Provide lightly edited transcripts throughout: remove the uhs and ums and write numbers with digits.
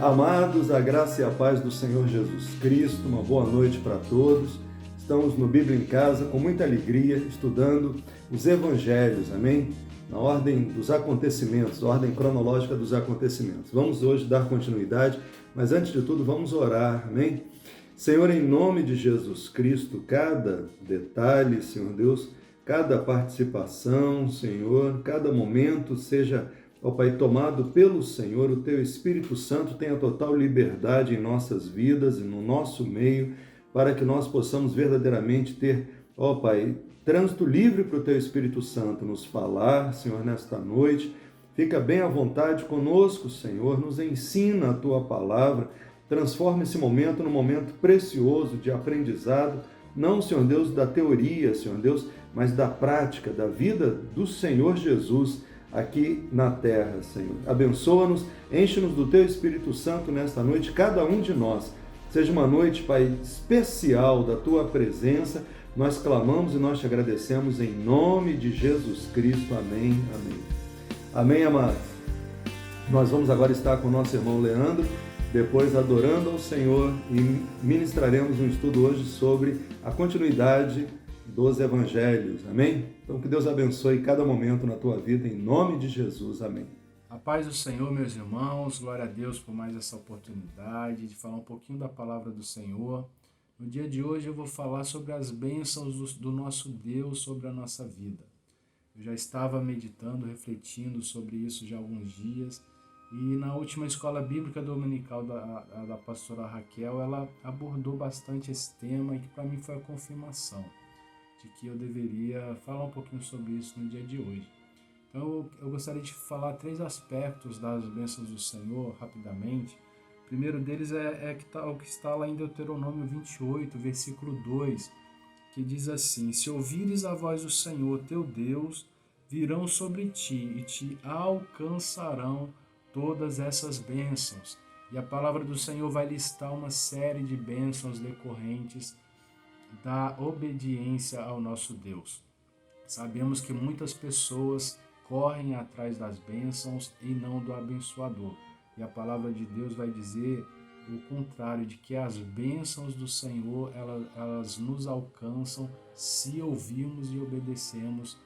Amados, a graça e a paz do Senhor Jesus Cristo, uma boa noite para todos. Estamos no Bíblia em Casa com muita alegria, estudando os Evangelhos, amém? Na ordem dos acontecimentos, ordem cronológica dos acontecimentos. Vamos hoje dar continuidade, mas antes de tudo vamos orar, amém? Senhor, em nome de Jesus Cristo, cada detalhe, Senhor Deus, cada participação, Senhor, cada momento seja, ó Pai, tomado pelo Senhor, o Teu Espírito Santo tenha total liberdade em nossas vidas e no nosso meio, para que nós possamos verdadeiramente ter, ó Pai, trânsito livre para o Teu Espírito Santo nos falar, Senhor, nesta noite. Fica bem à vontade conosco, Senhor, nos ensina a Tua palavra, transforma esse momento num momento precioso de aprendizado, não, Senhor Deus, da teoria, Senhor Deus, mas da prática, da vida do Senhor Jesus aqui na terra, Senhor. Abençoa-nos, enche-nos do Teu Espírito Santo nesta noite, cada um de nós. Seja uma noite, Pai, especial da Tua presença. Nós clamamos e nós te agradecemos em nome de Jesus Cristo. Amém, amém. Amém, amados. Nós vamos agora estar com o nosso irmão Leandro, depois adorando ao Senhor, e ministraremos um estudo hoje sobre a continuidade dos Evangelhos, amém? Então que Deus abençoe cada momento na tua vida, em nome de Jesus, amém. A paz do Senhor, meus irmãos, glória a Deus por mais essa oportunidade de falar um pouquinho da palavra do Senhor. No dia de hoje eu vou falar sobre as bênçãos do nosso Deus sobre a nossa vida. Eu já estava meditando, refletindo sobre isso já há alguns dias, e na última escola bíblica dominical da pastora Raquel, ela abordou bastante esse tema, e que para mim foi a confirmação de que eu deveria falar um pouquinho sobre isso no dia de hoje. Então eu gostaria de falar 3 aspectos das bênçãos do Senhor, rapidamente. O primeiro deles é o que está lá em Deuteronômio 28, versículo 2, que diz assim: se ouvires a voz do Senhor teu Deus, virão sobre ti e te alcançarão todas essas bênçãos. E a palavra do Senhor vai listar uma série de bênçãos decorrentes da obediência ao nosso Deus. Sabemos que muitas pessoas correm atrás das bênçãos e não do abençoador. E a palavra de Deus vai dizer o contrário, de que as bênçãos do Senhor, elas nos alcançam se ouvirmos e obedecemos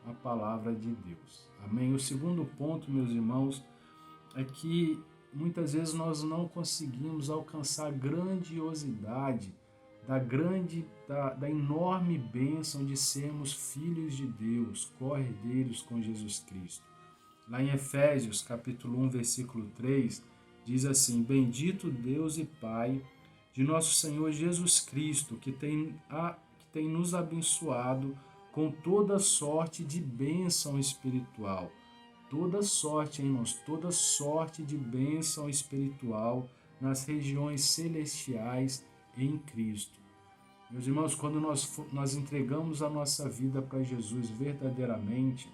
a palavra de Deus. Amém? O segundo ponto, meus irmãos, é que muitas vezes nós não conseguimos alcançar a grandiosidade da enorme bênção de sermos filhos de Deus, co-herdeiros com Jesus Cristo. Lá em Efésios, capítulo 1, versículo 3, diz assim: bendito Deus e Pai de nosso Senhor Jesus Cristo, que tem nos abençoado com toda sorte de bênção espiritual. Toda sorte, irmãos, toda sorte de bênção espiritual nas regiões celestiais em Cristo. Meus irmãos, quando nós entregamos a nossa vida para Jesus verdadeiramente,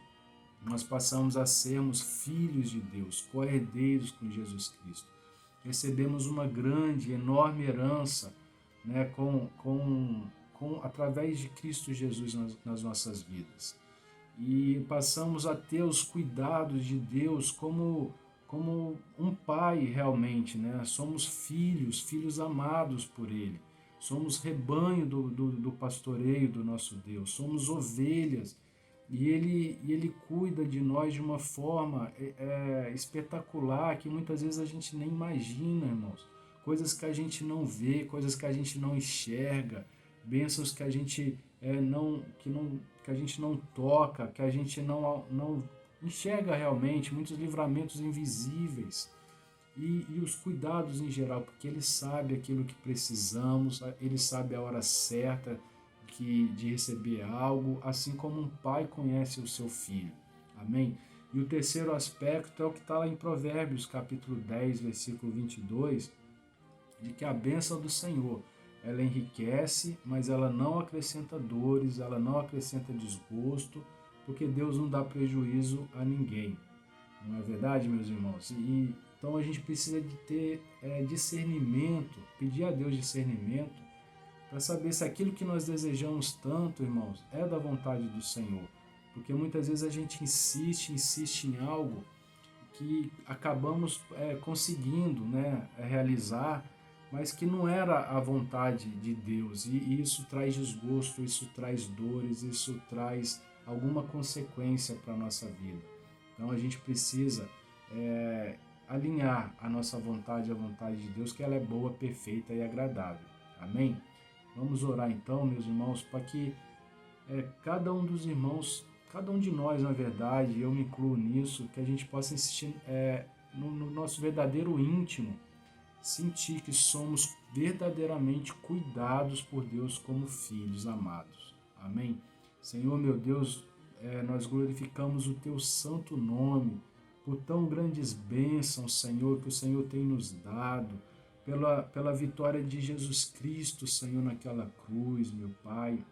nós passamos a sermos filhos de Deus, co-herdeiros com Jesus Cristo. Recebemos uma grande, enorme herança, né, através de Cristo Jesus nas nossas vidas. E passamos a ter os cuidados de Deus como um pai realmente, né? Somos filhos amados por Ele. Somos rebanho do pastoreio do nosso Deus. Somos ovelhas. E Ele cuida de nós de uma forma espetacular, que muitas vezes a gente nem imagina, irmãos. Coisas que a gente não vê, coisas que a gente não enxerga, bênçãos que a gente que a gente não toca, que a gente não enxerga realmente, muitos livramentos invisíveis e os cuidados em geral, porque Ele sabe aquilo que precisamos, Ele sabe a hora certa de receber algo, assim como um pai conhece o seu filho. Amém? E o terceiro aspecto é o que está lá em Provérbios, capítulo 10, versículo 22, de que a bênção do Senhor, ela enriquece, mas ela não acrescenta dores, ela não acrescenta desgosto, porque Deus não dá prejuízo a ninguém. Não é verdade, meus irmãos? Então a gente precisa de ter discernimento, pedir a Deus discernimento, para saber se aquilo que nós desejamos tanto, irmãos, é da vontade do Senhor. Porque muitas vezes a gente insiste em algo que acabamos conseguindo, né, realizar, mas que não era a vontade de Deus. E isso traz desgosto, isso traz dores, isso traz alguma consequência para a nossa vida. Então a gente precisa alinhar a nossa vontade à vontade de Deus, que ela é boa, perfeita e agradável. Amém? Vamos orar então, meus irmãos, para que cada um dos irmãos, cada um de nós, na verdade, eu me incluo nisso, que a gente possa insistir no nosso verdadeiro íntimo, sentir que somos verdadeiramente cuidados por Deus como filhos amados. Amém? Senhor, meu Deus, nós glorificamos o Teu santo nome por tão grandes bênçãos, Senhor, que o Senhor tem nos dado, pela vitória de Jesus Cristo, Senhor, naquela cruz, meu Pai.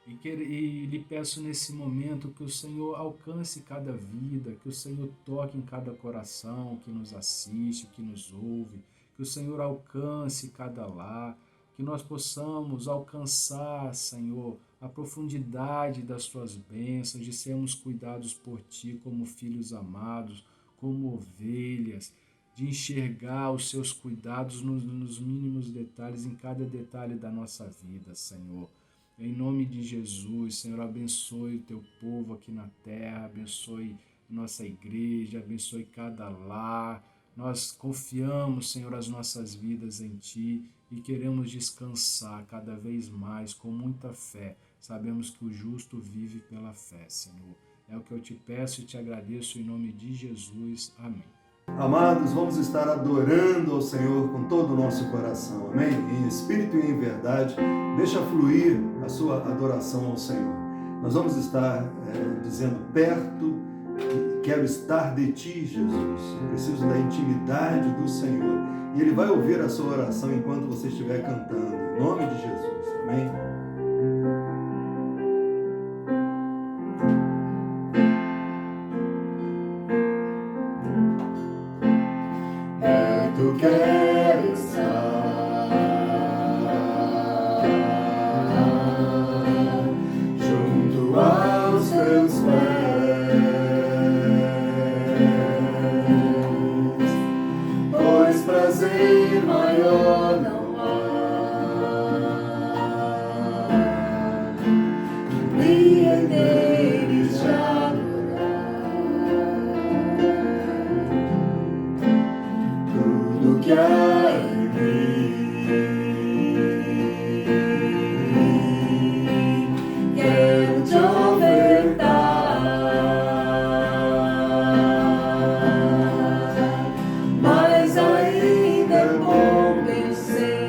E lhe peço nesse momento que o Senhor alcance cada vida, que o Senhor toque em cada coração que nos assiste, que nos ouve, que o Senhor alcance cada lar, que nós possamos alcançar, Senhor, a profundidade das Tuas bênçãos, de sermos cuidados por Ti como filhos amados, como ovelhas, de enxergar os Seus cuidados nos mínimos detalhes, em cada detalhe da nossa vida, Senhor. Em nome de Jesus, Senhor, abençoe o Teu povo aqui na terra, abençoe nossa igreja, abençoe cada lar. Nós confiamos, Senhor, as nossas vidas em Ti e queremos descansar cada vez mais com muita fé. Sabemos que o justo vive pela fé, Senhor. É o que eu te peço e te agradeço em nome de Jesus. Amém. Amados, vamos estar adorando ao Senhor com todo o nosso coração, amém? Em espírito e em verdade, deixa fluir a sua adoração ao Senhor. Nós vamos estar dizendo perto, quero estar de Ti, Jesus. Eu preciso da intimidade do Senhor. E Ele vai ouvir a sua oração enquanto você estiver cantando, em nome de Jesus, amém? Quero estar junto aos Teus pés, pois prazer maior não há que me render e te adorar. Tudo que há em mim, quero te ofertar, mas ainda é bom vencer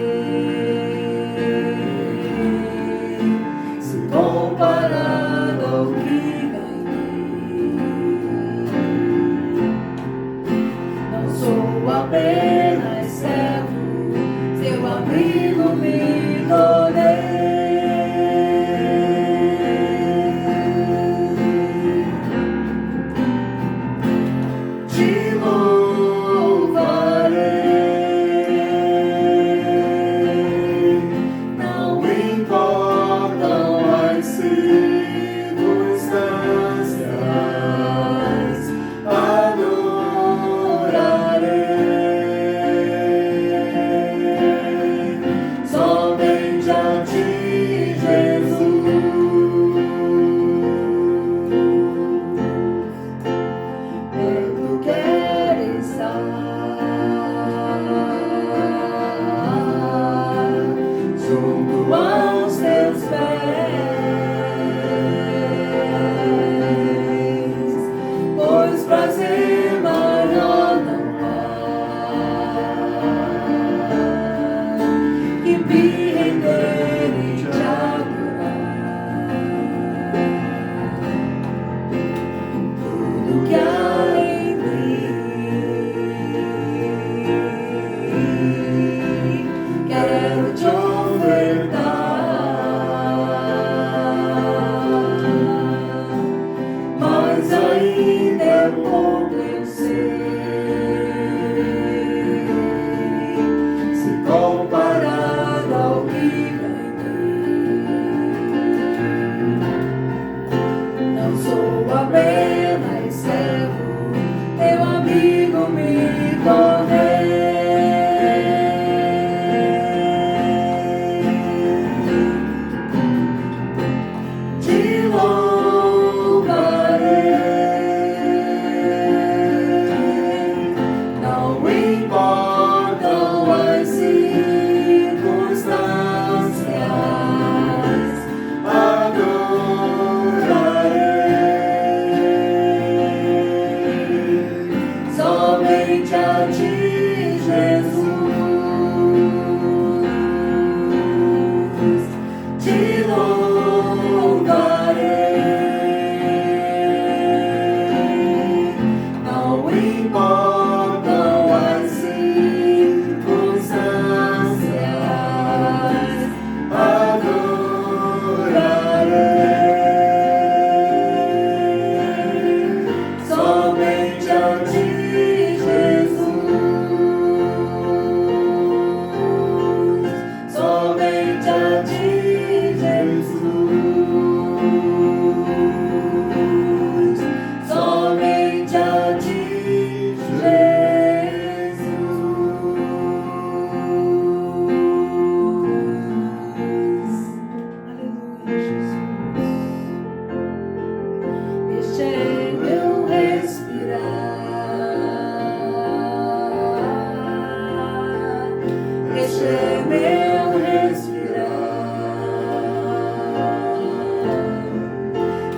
este é meu respirar.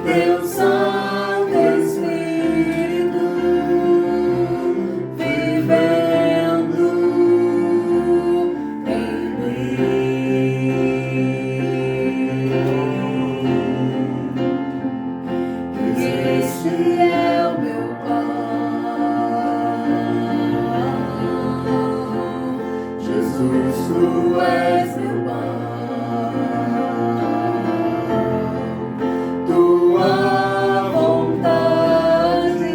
Teu Santo Espírito vivendo em mim. Este é o meu Jesus, tu és meu pão, tua vontade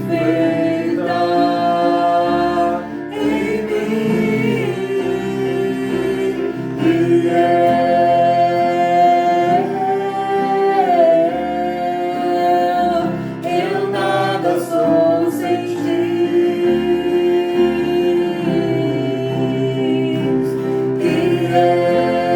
feita em mim, e eu nada sou sem ti. Yeah.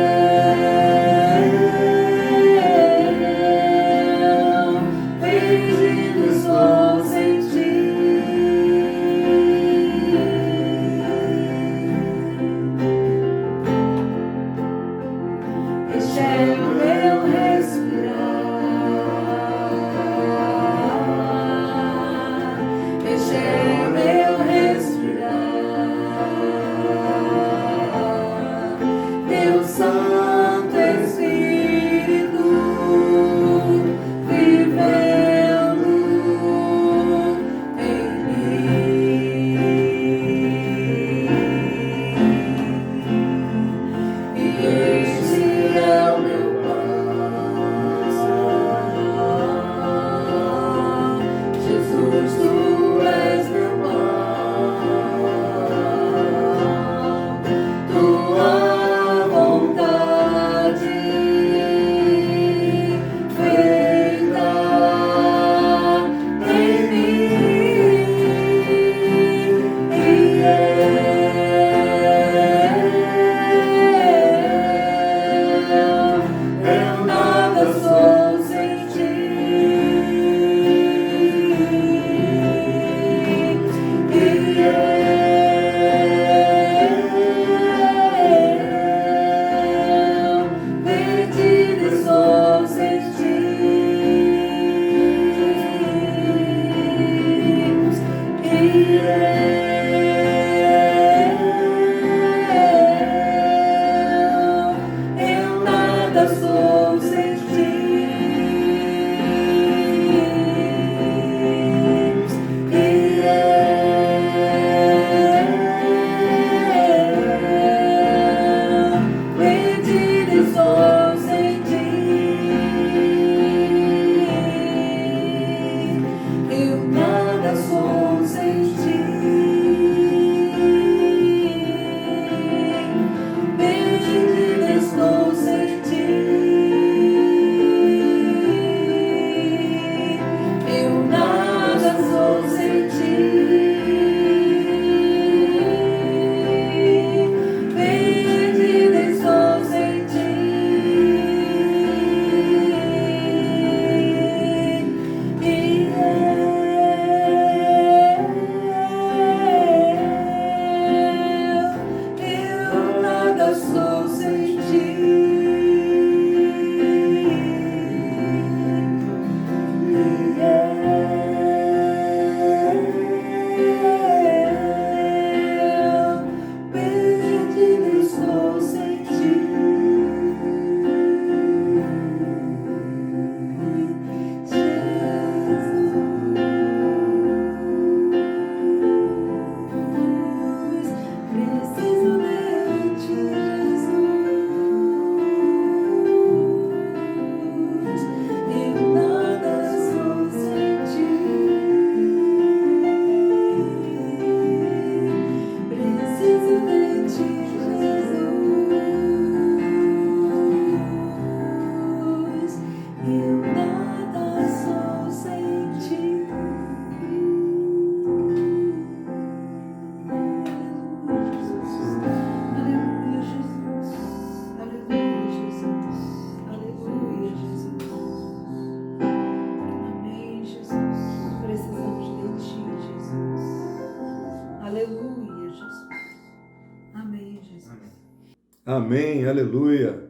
Amém, aleluia.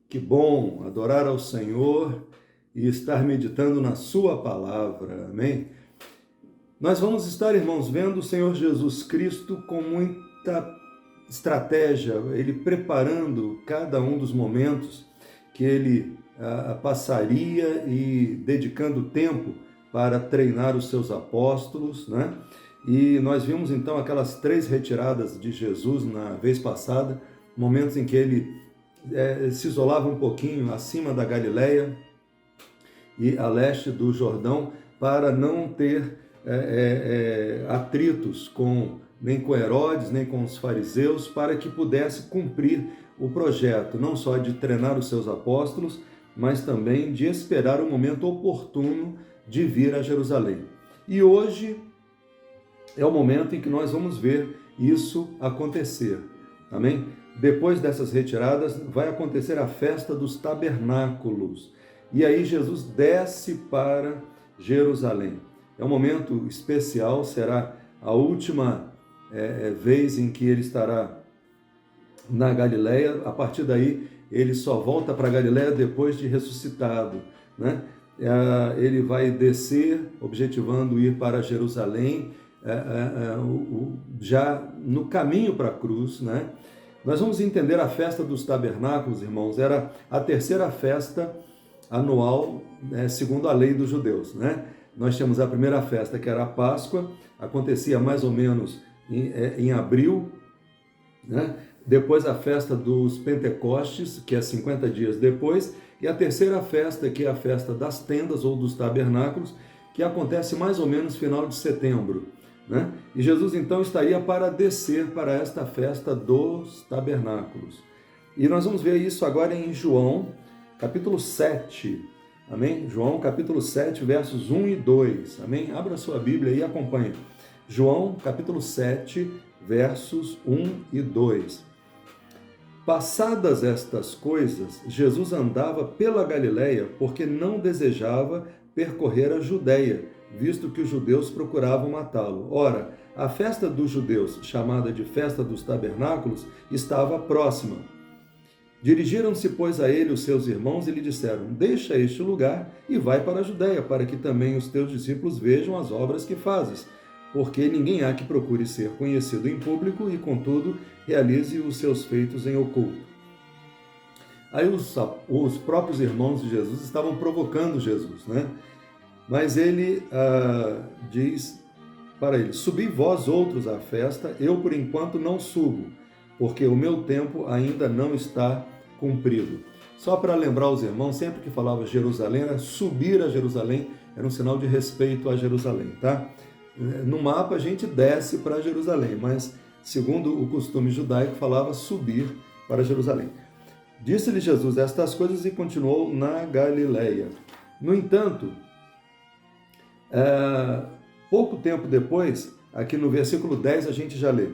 Que bom adorar ao Senhor e estar meditando na sua palavra, amém? Nós vamos estar, irmãos, vendo o Senhor Jesus Cristo com muita estratégia, ele preparando cada um dos momentos que ele passaria e dedicando tempo para treinar os seus apóstolos, né? E nós vimos então aquelas 3 retiradas de Jesus na vez passada, momentos em que ele se isolava um pouquinho acima da Galileia e a leste do Jordão para não ter atritos nem com Herodes, nem com os fariseus, para que pudesse cumprir o projeto, não só de treinar os seus apóstolos, mas também de esperar o momento oportuno de vir a Jerusalém. E hoje é o momento em que nós vamos ver isso acontecer, amém? Depois dessas retiradas, vai acontecer a festa dos tabernáculos. E aí Jesus desce para Jerusalém. É um momento especial, será a última vez em que ele estará na Galileia. A partir daí, ele só volta para a Galileia depois de ressuscitado, né? Ele vai descer, objetivando ir para Jerusalém, já no caminho para a cruz, né? Nós vamos entender a festa dos tabernáculos, irmãos, era a terceira festa anual, segundo a lei dos judeus, né? Nós tínhamos a primeira festa, que era a Páscoa, acontecia mais ou menos em abril, né? Depois a festa dos Pentecostes, que é 50 dias depois, e a terceira festa, que é a festa das tendas ou dos tabernáculos, que acontece mais ou menos no final de setembro, né? E Jesus então estaria para descer para esta festa dos tabernáculos. E nós vamos ver isso agora em João, capítulo 7, amém? João, capítulo 7, versos 1 e 2, amém? Abra sua Bíblia e acompanhe. João, capítulo 7, versos 1 e 2. Passadas estas coisas, Jesus andava pela Galileia, porque não desejava percorrer a Judeia, visto que os judeus procuravam matá-lo. Ora, a festa dos judeus, chamada de festa dos tabernáculos, estava próxima. Dirigiram-se, pois, a ele os seus irmãos e lhe disseram: deixa este lugar e vai para a Judeia, para que também os teus discípulos vejam as obras que fazes. Porque ninguém há que procure ser conhecido em público e, contudo, realize os seus feitos em oculto. Aí os próprios irmãos de Jesus estavam provocando Jesus, né? Mas ele diz para eles: subi vós outros à festa, eu por enquanto não subo, porque o meu tempo ainda não está cumprido. Só para lembrar os irmãos, sempre que falava Jerusalém, era subir a Jerusalém, era um sinal de respeito a Jerusalém, tá? No mapa a gente desce para Jerusalém, mas segundo o costume judaico falava subir para Jerusalém. Disse-lhe Jesus estas coisas e continuou na Galileia. No entanto, pouco tempo depois, aqui no versículo 10 a gente já lê: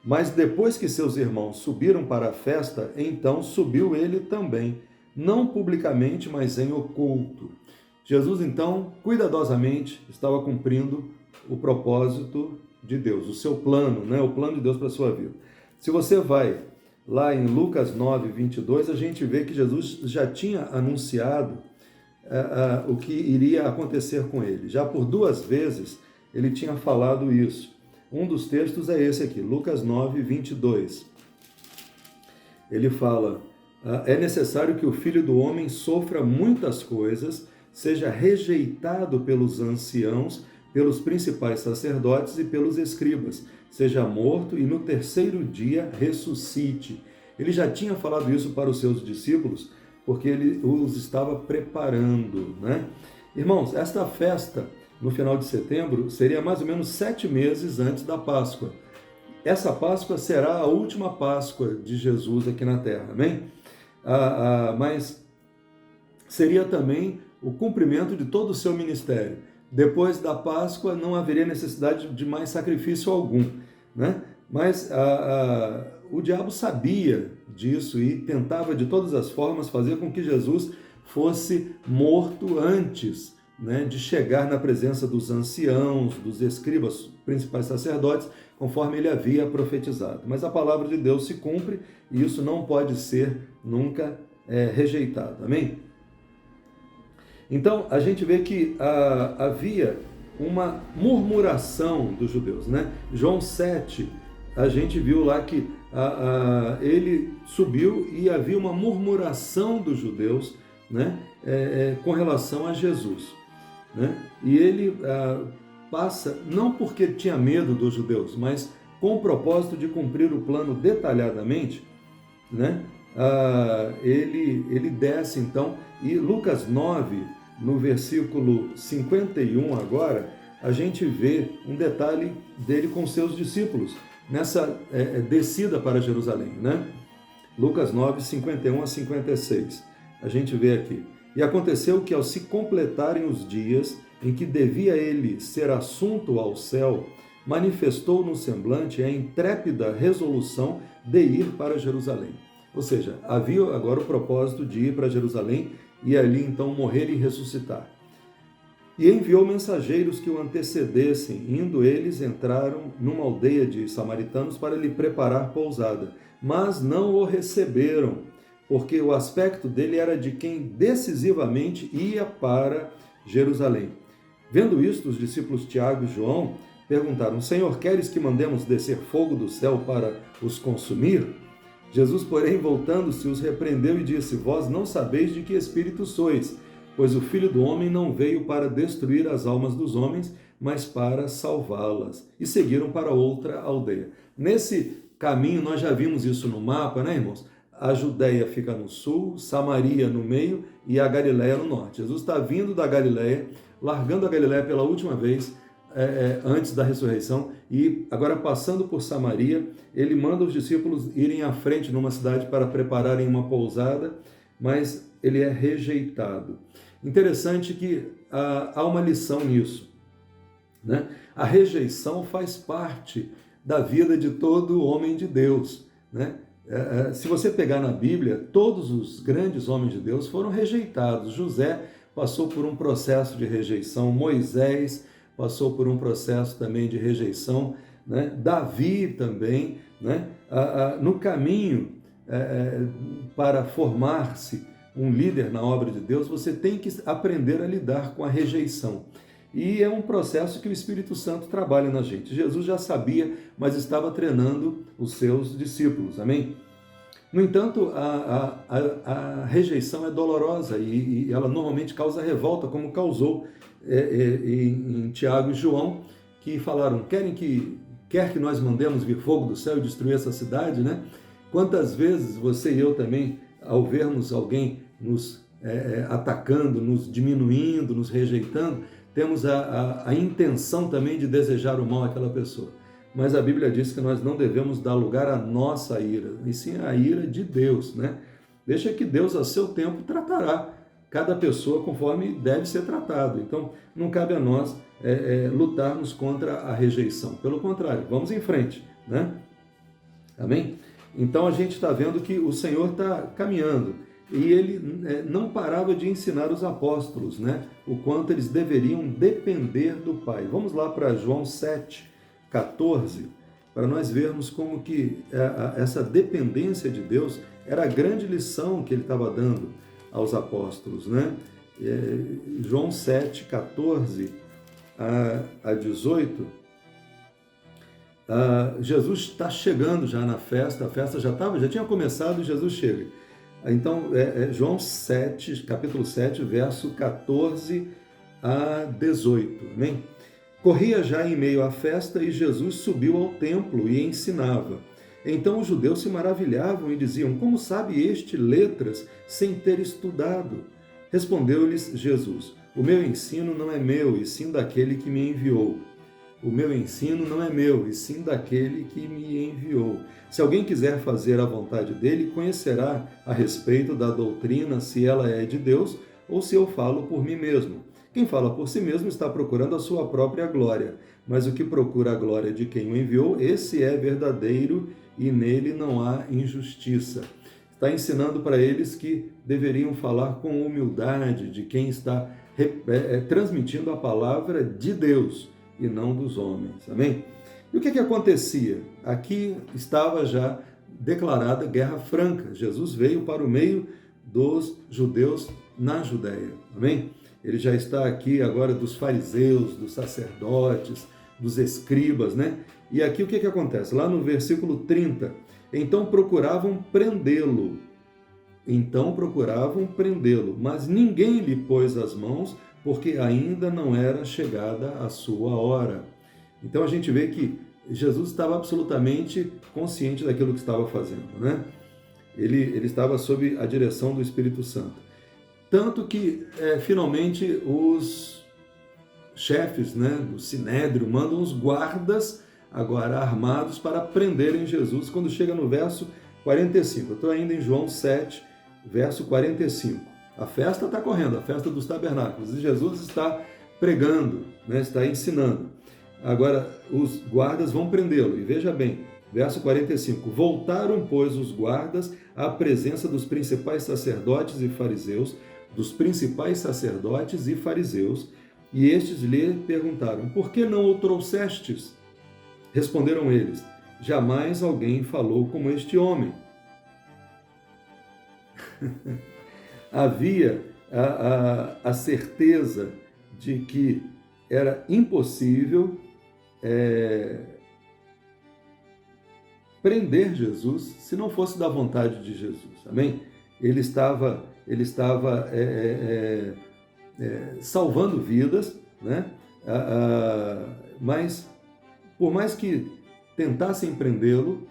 mas depois que seus irmãos subiram para a festa, então subiu ele também, não publicamente, mas em oculto. Jesus então, cuidadosamente, estava cumprindo o propósito de Deus, o seu plano, né? O plano de Deus para a sua vida. Se você vai lá em Lucas 9, 22, a gente vê que Jesus já tinha anunciado o que iria acontecer com ele. Já por 2 vezes ele tinha falado isso. Um dos textos é esse aqui, Lucas 9, 22. Ele fala: é necessário que o Filho do Homem sofra muitas coisas, seja rejeitado pelos anciãos, pelos principais sacerdotes e pelos escribas, seja morto e no terceiro dia ressuscite. Ele já tinha falado isso para os seus discípulos, porque ele os estava preparando, né? Irmãos, esta festa, no final de setembro, seria mais ou menos 7 meses antes da Páscoa. Essa Páscoa será a última Páscoa de Jesus aqui na Terra, amém? Mas seria também o cumprimento de todo o seu ministério. Depois da Páscoa não haveria necessidade de mais sacrifício algum, né? Mas o diabo sabia disso e tentava de todas as formas fazer com que Jesus fosse morto antes né, de chegar na presença dos anciãos, dos escribas, principais sacerdotes, conforme ele havia profetizado. Mas a palavra de Deus se cumpre e isso não pode ser nunca rejeitado. Amém? Então, a gente vê que havia uma murmuração dos judeus, né? João 7, a gente viu lá que ele subiu e havia uma murmuração dos judeus, né? Com relação a Jesus, né? E ele passa, não porque tinha medo dos judeus, mas com o propósito de cumprir o plano detalhadamente, né? Ele desce então, e Lucas 9, no versículo 51 agora, a gente vê um detalhe dele com seus discípulos, nessa descida para Jerusalém, né? Lucas 9, 51 a 56, a gente vê aqui. E aconteceu que ao se completarem os dias em que devia ele ser assunto ao céu, manifestou no semblante a intrépida resolução de ir para Jerusalém. Ou seja, havia agora o propósito de ir para Jerusalém e ali então morrer e ressuscitar. E enviou mensageiros que o antecedessem. Indo eles, entraram numa aldeia de samaritanos para lhe preparar pousada. Mas não o receberam, porque o aspecto dele era de quem decisivamente ia para Jerusalém. Vendo isto, os discípulos Tiago e João perguntaram: Senhor, queres que mandemos descer fogo do céu para os consumir? Jesus, porém, voltando-se, os repreendeu e disse: Vós não sabeis de que espírito sois, pois o Filho do Homem não veio para destruir as almas dos homens, mas para salvá-las. E seguiram para outra aldeia. Nesse caminho, nós já vimos isso no mapa, né, irmãos? A Judéia fica no sul, Samaria no meio e a Galiléia no norte. Jesus está vindo da Galiléia, largando a Galiléia pela última vez, antes da ressurreição, e agora passando por Samaria, ele manda os discípulos irem à frente numa cidade para prepararem uma pousada, mas ele é rejeitado. Interessante que há uma lição nisso, né? A rejeição faz parte da vida de todo homem de Deus, né? Se você pegar na Bíblia, todos os grandes homens de Deus foram rejeitados. José passou por um processo de rejeição, Moisés passou por um processo também de rejeição, né? Davi também, né? No caminho para formar-se um líder na obra de Deus, você tem que aprender a lidar com a rejeição. E é um processo que o Espírito Santo trabalha na gente. Jesus já sabia, mas estava treinando os seus discípulos, amém? No entanto, a rejeição é dolorosa e ela normalmente causa revolta, como causou em Tiago e João, que falaram: quer que nós mandemos vir fogo do céu e destruir essa cidade, né? Quantas vezes você e eu também, ao vermos alguém nos atacando, nos diminuindo, nos rejeitando, temos a intenção também de desejar o mal àquela pessoa. Mas a Bíblia diz que nós não devemos dar lugar à nossa ira, e sim à ira de Deus, né? Deixa que Deus, a seu tempo, tratará cada pessoa conforme deve ser tratado. Então, não cabe a nós lutarmos contra a rejeição. Pelo contrário, vamos em frente, né? Amém? Então, a gente está vendo que o Senhor está caminhando. E ele não parava de ensinar os apóstolos, né? O quanto eles deveriam depender do Pai. Vamos lá para João 7, 14, para nós vermos como que essa dependência de Deus era a grande lição que ele estava dando aos apóstolos, né? João 7, 14 a 18, Jesus está chegando já na festa, a festa já tinha começado e Jesus chega. Então, João 7, capítulo 7, verso 14 a 18, amém? Corria já em meio à festa e Jesus subiu ao templo e ensinava. Então os judeus se maravilhavam e diziam: como sabe este letras sem ter estudado? Respondeu-lhes Jesus: o meu ensino não é meu, e sim daquele que me enviou. O meu ensino não é meu, e sim daquele que me enviou. Se alguém quiser fazer a vontade dele, conhecerá a respeito da doutrina se ela é de Deus ou se eu falo por mim mesmo. Quem fala por si mesmo está procurando a sua própria glória, mas o que procura a glória de quem o enviou, esse é verdadeiro e nele não há injustiça. Está ensinando para eles que deveriam falar com humildade de quem está transmitindo a palavra de Deus e não dos homens. Amém? E o que acontecia? Aqui estava já declarada guerra franca. Jesus veio para o meio dos judeus na Judéia. Amém? Ele já está aqui agora dos fariseus, dos sacerdotes, dos escribas, né? E aqui o que acontece? Lá no versículo 30, então procuravam prendê-lo, mas ninguém lhe pôs as mãos, porque ainda não era chegada a sua hora. Então a gente vê que Jesus estava absolutamente consciente daquilo que estava fazendo, né? Ele estava sob a direção do Espírito Santo. Tanto que, finalmente, os chefes, né, do Sinédrio mandam os guardas, agora armados, para prenderem Jesus, quando chega no verso 45. Eu estou ainda em João 7, verso 45. A festa está correndo, a festa dos tabernáculos, e Jesus está pregando, né, está ensinando. Agora, os guardas vão prendê-lo, e veja bem, verso 45. Voltaram, pois, os guardas à presença dos principais sacerdotes e fariseus, e estes lhe perguntaram: por que não o trouxestes? Responderam eles: jamais alguém falou como este homem. Havia a certeza de que era impossível prender Jesus se não fosse da vontade de Jesus. Amém? Ele estava salvando vidas, né? Mas por mais que tentassem prendê-lo,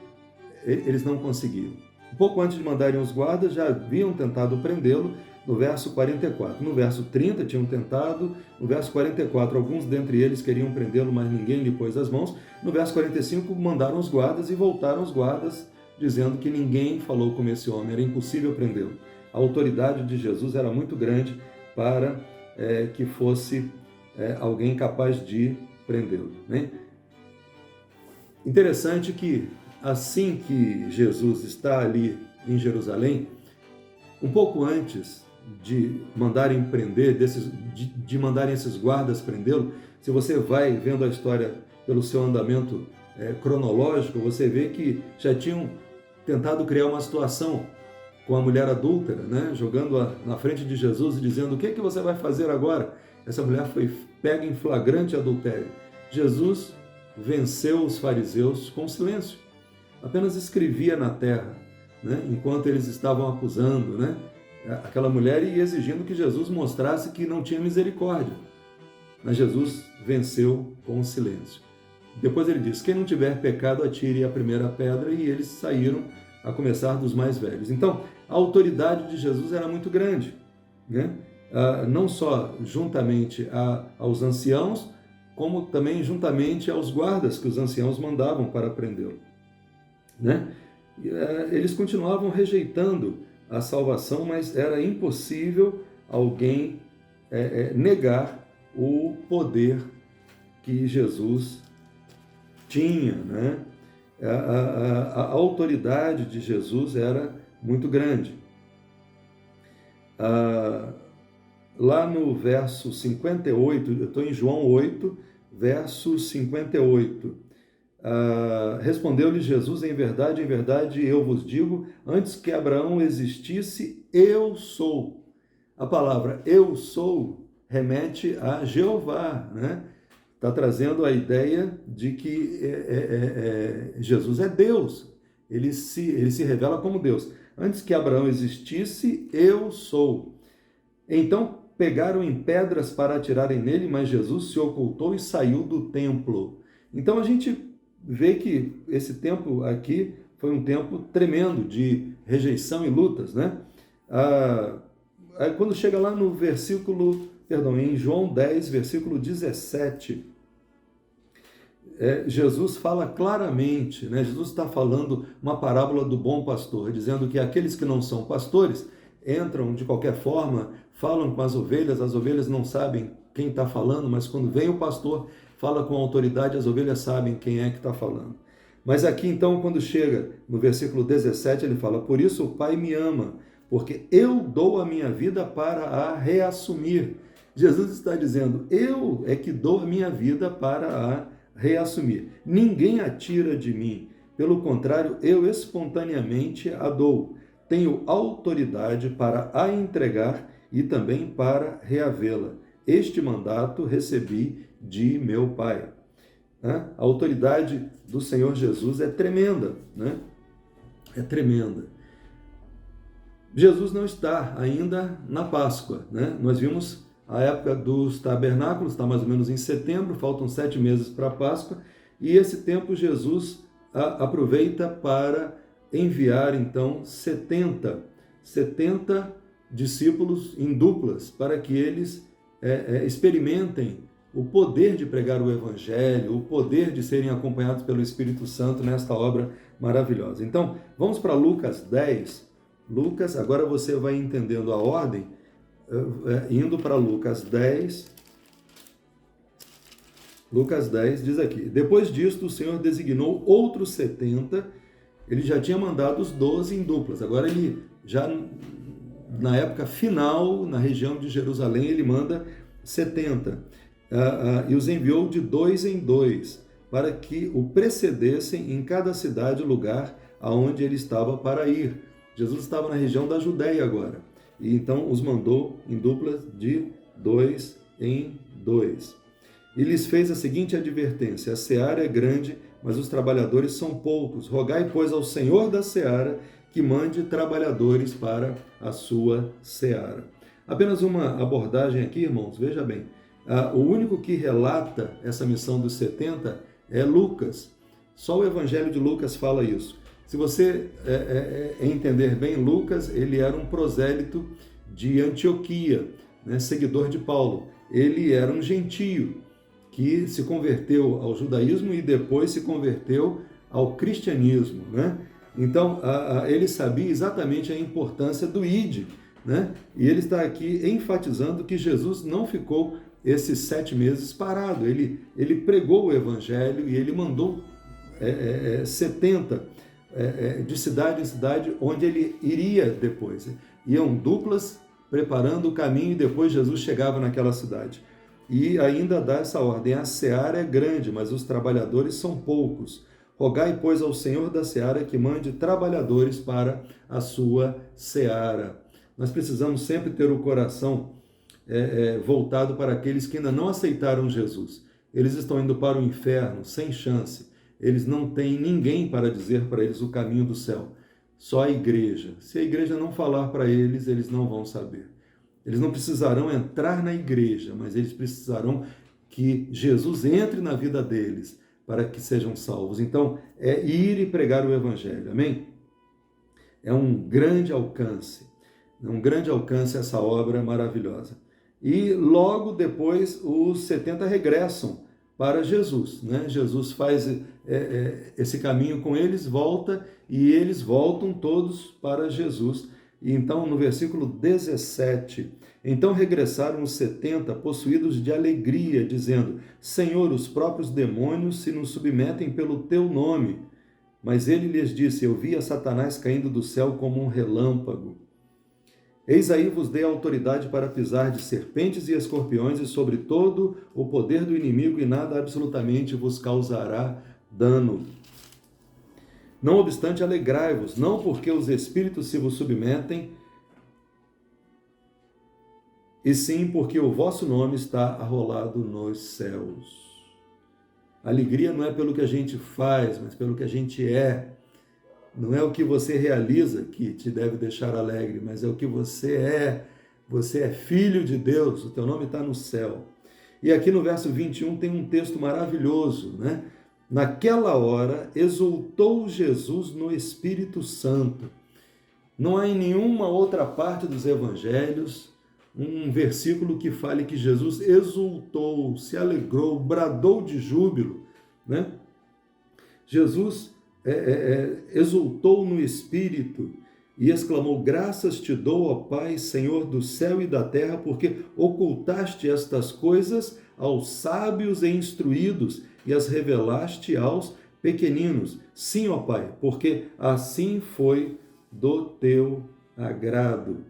eles não conseguiram. Um pouco antes de mandarem os guardas, já haviam tentado prendê-lo, no verso 44. No verso 30 tinham tentado, no verso 44 alguns dentre eles queriam prendê-lo, mas ninguém lhe pôs as mãos. No verso 45 mandaram os guardas e voltaram os guardas, dizendo que ninguém falou como esse homem, era impossível prendê-lo. A autoridade de Jesus era muito grande para que fosse alguém capaz de prendê-lo, né? Interessante que assim que Jesus está ali em Jerusalém, um pouco antes de mandarem prender, de mandarem esses guardas prendê-lo, se você vai vendo a história pelo seu andamento cronológico, você vê que já tinham tentado criar uma situação com a mulher adúltera, né? Jogando-a na frente de Jesus e dizendo: o que você vai fazer agora? Essa mulher foi pega em flagrante adultério. Jesus venceu os fariseus com silêncio, apenas escrevia na terra, né? Enquanto eles estavam acusando, né, aquela mulher e exigindo que Jesus mostrasse que não tinha misericórdia. Mas Jesus venceu com o silêncio. Depois ele diz: quem não tiver pecado, atire a primeira pedra, e eles saíram, a começar dos mais velhos. Então, a autoridade de Jesus era muito grande, né? Não só juntamente aos anciãos, como também juntamente aos guardas que os anciãos mandavam para prendê-lo, né? Eles continuavam rejeitando a salvação, mas era impossível alguém negar o poder que Jesus tinha, né? A autoridade de Jesus era muito grande. Lá no verso 58, eu estou em João 8, verso 58. Respondeu-lhe Jesus: em verdade, eu vos digo, antes que Abraão existisse, eu sou. A palavra eu sou remete a Jeová, né? Está trazendo a ideia de que Jesus é Deus, ele se revela como Deus. Antes que Abraão existisse, eu sou. Então pegaram em pedras para atirarem nele, mas Jesus se ocultou e saiu do templo. Então a gente vê que esse tempo aqui foi um tempo tremendo de rejeição e lutas, né? Quando chega lá no em João 10, versículo 17, Jesus fala claramente, né? Jesus está falando uma parábola do bom pastor, dizendo que aqueles que não são pastores entram de qualquer forma, falam com as ovelhas não sabem quem está falando, mas quando vem o pastor, fala com autoridade, as ovelhas sabem quem é que está falando. Mas aqui então, quando chega no versículo 17, ele fala: por isso o Pai me ama, porque eu dou a minha vida para a reassumir. Jesus está dizendo, eu é que dou a minha vida para a reassumir. Ninguém a tira de mim. Pelo contrário, eu espontaneamente a dou. Tenho autoridade para a entregar e também para reavê-la. Este mandato recebi de meu Pai. A autoridade do Senhor Jesus é tremenda, né? É tremenda. Jesus não está ainda na Páscoa, né? Nós vimos a época dos tabernáculos, está mais ou menos em setembro, faltam 7 meses para a Páscoa, e esse tempo Jesus aproveita para enviar, então, 70 discípulos em duplas, para que eles experimentem o poder de pregar o Evangelho, o poder de serem acompanhados pelo Espírito Santo nesta obra maravilhosa. Então, vamos para Lucas 10. Lucas, agora você vai entendendo a ordem, indo para Lucas 10. Lucas 10 diz aqui, depois disto o Senhor designou outros 70, ele já tinha mandado os 12 em duplas, agora ele já na época final, na região de Jerusalém, ele manda 70, e os enviou de 2 em 2, para que o precedessem em cada cidade o lugar aonde ele estava para ir. Jesus estava na região da Judéia agora, e então os mandou em duplas de 2 em 2. E lhes fez a seguinte advertência, a seara é grande, mas os trabalhadores são poucos. Rogai, pois, ao Senhor da seara que mande trabalhadores para a sua seara. Apenas uma abordagem aqui, irmãos, veja bem. O único que relata essa missão dos 70 é Lucas. Só o Evangelho de Lucas fala isso. Se você entender bem, Lucas, ele era um prosélito de Antioquia, né, seguidor de Paulo. Ele era um gentio que se converteu ao judaísmo e depois se converteu ao cristianismo, né? Então, ele sabia exatamente a importância do ID, né? E ele está aqui enfatizando que Jesus não ficou esses 7 meses parado. Ele pregou o evangelho e ele mandou 70 de cidade em cidade onde ele iria depois. Iam duplas preparando o caminho e depois Jesus chegava naquela cidade. E ainda dá essa ordem, a seara é grande, mas os trabalhadores são poucos. Rogai, pois, ao Senhor da seara que mande trabalhadores para a sua seara. Nós precisamos sempre ter o coração voltado para aqueles que ainda não aceitaram Jesus. Eles estão indo para o inferno, sem chance. Eles não têm ninguém para dizer para eles o caminho do céu. Só a igreja. Se a igreja não falar para eles, eles não vão saber. Eles não precisarão entrar na igreja, mas eles precisarão que Jesus entre na vida deles para que sejam salvos. Então, é ir e pregar o evangelho, amém? É um grande alcance essa obra maravilhosa. E logo depois os 70 regressam para Jesus, né? Jesus faz esse caminho com eles, volta e eles voltam todos para Jesus. E então, no versículo 17, então regressaram os 70, possuídos de alegria, dizendo, Senhor, os próprios demônios se nos submetem pelo teu nome. Mas ele lhes disse, eu vi a Satanás caindo do céu como um relâmpago. Eis aí vos dei autoridade para pisar de serpentes e escorpiões e sobre todo o poder do inimigo e nada absolutamente vos causará dano. Não obstante, alegrai-vos, não porque os espíritos se vos submetem, e sim porque o vosso nome está arrolado nos céus. A alegria não é pelo que a gente faz, mas pelo que a gente é. Não é o que você realiza que te deve deixar alegre, mas é o que você é. Você é filho de Deus, o teu nome está no céu. E aqui no verso 21 tem um texto maravilhoso, né? Naquela hora, exultou Jesus no Espírito Santo. Não há em nenhuma outra parte dos evangelhos um versículo que fale que Jesus exultou, se alegrou, bradou de júbilo, né? Jesus exultou no Espírito e exclamou, graças te dou, ó Pai, Senhor do céu e da terra, porque ocultaste estas coisas aos sábios e instruídos e as revelaste aos pequeninos. Sim, ó Pai, porque assim foi do teu agrado.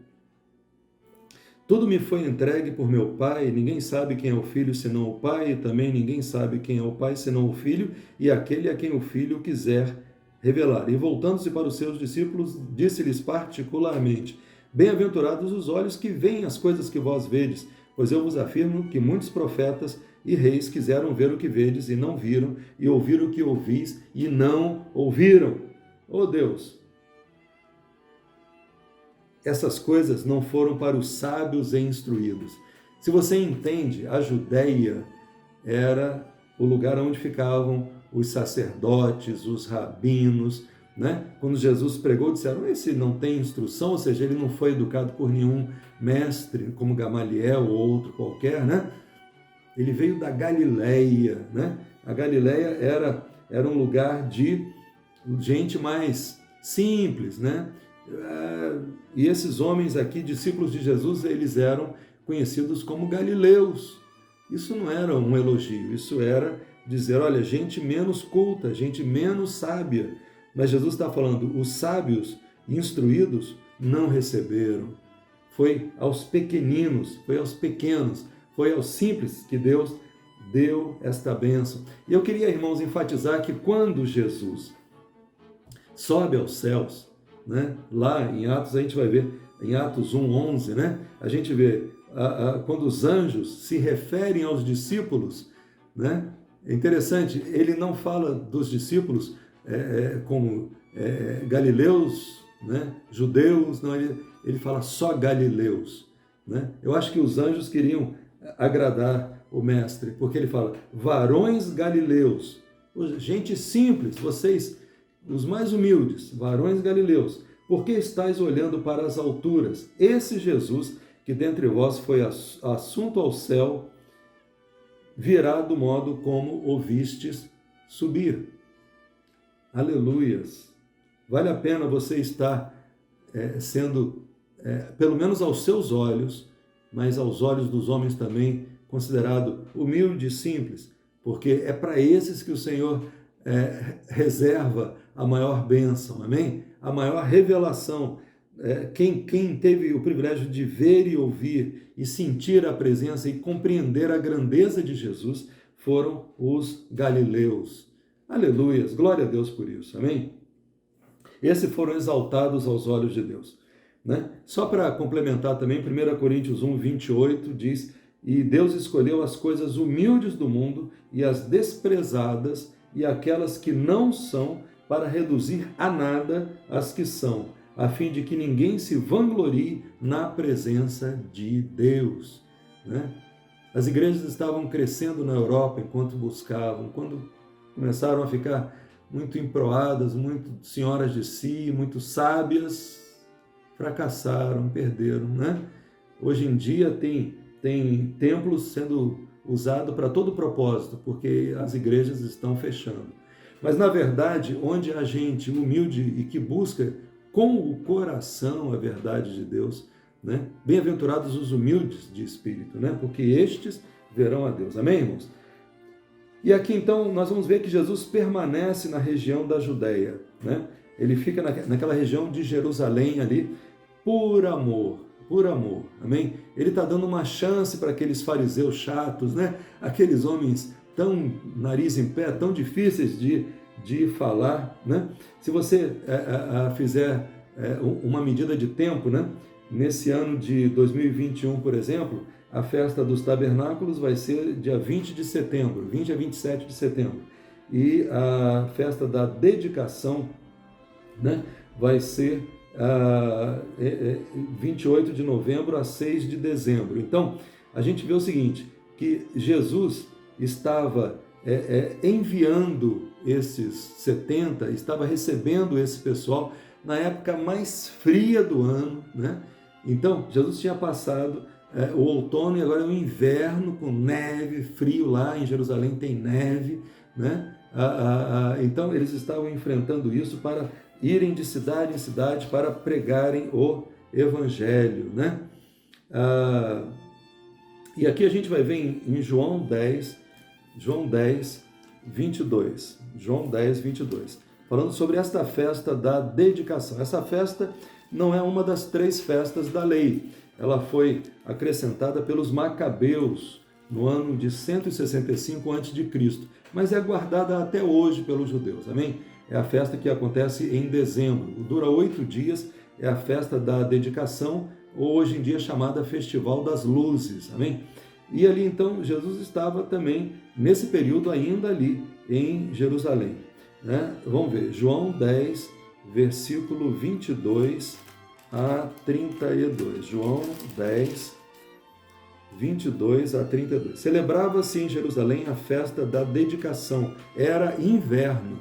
Tudo me foi entregue por meu Pai, ninguém sabe quem é o Filho senão o Pai, e também ninguém sabe quem é o Pai senão o Filho, e aquele a quem o Filho quiser revelar. E voltando-se para os seus discípulos, disse-lhes particularmente: bem-aventurados os olhos que veem as coisas que vós vedes, pois eu vos afirmo que muitos profetas e reis quiseram ver o que vedes e não viram, e ouvir o que ouvis e não ouviram. Oh Deus! Essas coisas não foram para os sábios e instruídos. Se você entende, a Judéia era o lugar onde ficavam os sacerdotes, os rabinos, né? Quando Jesus pregou, disseram: esse não tem instrução, ou seja, ele não foi educado por nenhum mestre, como Gamaliel ou outro qualquer, né? Ele veio da Galileia, né? A Galileia era um lugar de gente mais simples, né? E esses homens aqui, discípulos de Jesus, eles eram conhecidos como galileus. Isso não era um elogio, isso era dizer, olha, gente menos culta, gente menos sábia. Mas Jesus está falando, os sábios instruídos não receberam. Foi aos pequeninos, foi aos pequenos, foi aos simples que Deus deu esta bênção. E eu queria, irmãos, enfatizar que quando Jesus sobe aos céus, né, lá em Atos a gente vai ver, em Atos 1:11, né, a gente vê quando os anjos se referem aos discípulos, né, é interessante, ele não fala dos discípulos como galileus, né, judeus, não, ele fala só galileus, né? Eu acho que os anjos queriam agradar o mestre, porque ele fala, varões galileus, gente simples, vocês, os mais humildes, varões galileus, por que estáis olhando para as alturas? Esse Jesus, que dentre vós foi assunto ao céu, virá do modo como o vistes subir. Aleluias! Vale a pena você estar sendo, pelo menos aos seus olhos, mas aos olhos dos homens também, considerado humilde e simples, porque é para esses que o Senhor reserva a maior bênção, amém? A maior revelação. Quem teve o privilégio de ver e ouvir e sentir a presença e compreender a grandeza de Jesus foram os galileus. Aleluias, glória a Deus por isso, amém? Esses foram exaltados aos olhos de Deus, né? Só para complementar também, 1 Coríntios 1:28 diz, e Deus escolheu as coisas humildes do mundo e as desprezadas e aquelas que não são, para reduzir a nada as que são, a fim de que ninguém se vanglorie na presença de Deus, né? As igrejas estavam crescendo na Europa enquanto buscavam, quando começaram a ficar muito emproadas, muito senhoras de si, muito sábias, fracassaram, perderam, né? Hoje em dia tem templos sendo usados para todo propósito, porque as igrejas estão fechando. Mas, na verdade, onde há gente humilde e que busca com o coração a verdade de Deus, né? Bem-aventurados os humildes de espírito, né? Porque estes verão a Deus. Amém, irmãos? E aqui, então, nós vamos ver que Jesus permanece na região da Judéia, né? Ele fica naquela região de Jerusalém ali, por amor, amém? Ele está dando uma chance para aqueles fariseus chatos, né? Aqueles homens tão nariz em pé, tão difíceis de falar, né? Se você fizer uma medida de tempo, né? Nesse ano de 2021, por exemplo, a festa dos tabernáculos vai ser dia 20 de setembro, 20 a 27 de setembro. E a festa da dedicação, né, vai ser 28 de novembro a 6 de dezembro. Então, a gente vê o seguinte, que Jesus estava enviando esses 70, estava recebendo esse pessoal na época mais fria do ano, né? Então, Jesus tinha passado o outono e agora é o inverno com neve, frio lá em Jerusalém tem neve, né? Então, eles estavam enfrentando isso para irem de cidade em cidade para pregarem o evangelho, né? E aqui a gente vai ver em João 10, 22, falando sobre esta festa da dedicação. Essa festa não é uma das 3 festas da lei. ela foi acrescentada pelos Macabeus no ano de 165 a.C., mas é guardada até hoje pelos judeus, amém? É a festa que acontece em dezembro, dura 8 dias, é a festa da dedicação, ou hoje em dia chamada Festival das Luzes, amém? E ali então Jesus estava também, nesse período ainda ali em Jerusalém, né? Vamos ver, João 10, versículo 22 a 32, João 10, 22 a 32. Celebrava-se em Jerusalém a festa da dedicação, era inverno.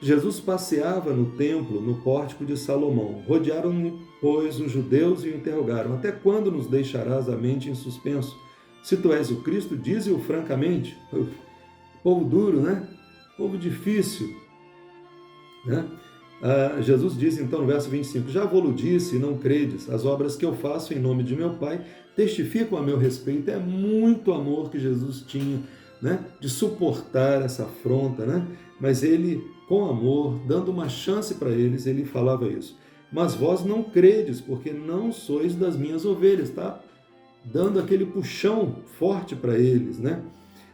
Jesus passeava no templo, no pórtico de Salomão. Rodearam-no, pois, os judeus e o interrogaram: até quando nos deixarás a mente em suspenso? Se tu és o Cristo, dize-o francamente. Povo duro, né? Povo difícil, né? Jesus diz então no verso 25, já vou-lo disse e não credes, as obras que eu faço em nome de meu Pai testificam a meu respeito. É muito amor que Jesus tinha, né? De suportar essa afronta, né? Mas ele, com amor, dando uma chance para eles, ele falava isso. Mas vós não credes, porque não sois das minhas ovelhas, tá? Dando aquele puxão forte para eles, né?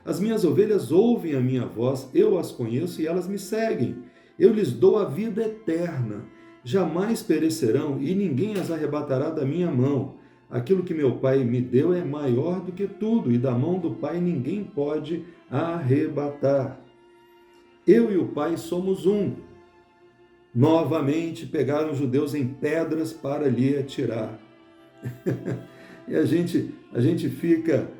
As minhas ovelhas ouvem a minha voz, eu as conheço e elas me seguem. Eu lhes dou a vida eterna, jamais perecerão e ninguém as arrebatará da minha mão. Aquilo que meu Pai me deu é maior do que tudo e da mão do Pai ninguém pode arrebatar. Eu e o Pai somos um. Novamente pegaram os judeus em pedras para lhe atirar. E a gente fica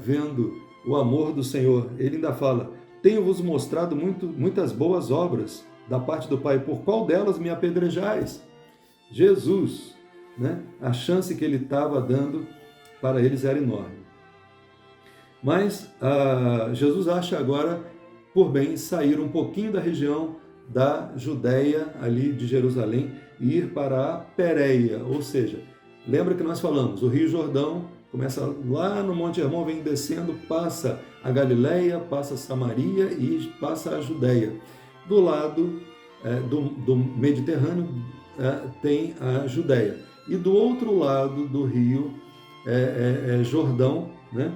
vendo o amor do Senhor. Ele ainda fala: tenho-vos mostrado muitas boas obras da parte do Pai, por qual delas me apedrejais? Jesus, né? A chance que ele estava dando para eles era enorme. Mas Jesus acha agora por bem sair um pouquinho da região da Judéia, ali de Jerusalém, e ir para a Pérea, ou seja, lembra que nós falamos, o Rio Jordão começa lá no Monte Hermon, vem descendo, passa a Galileia, passa a Samaria e passa a Judéia. Do lado do Mediterrâneo tem a Judéia. E do outro lado do rio Jordão, né?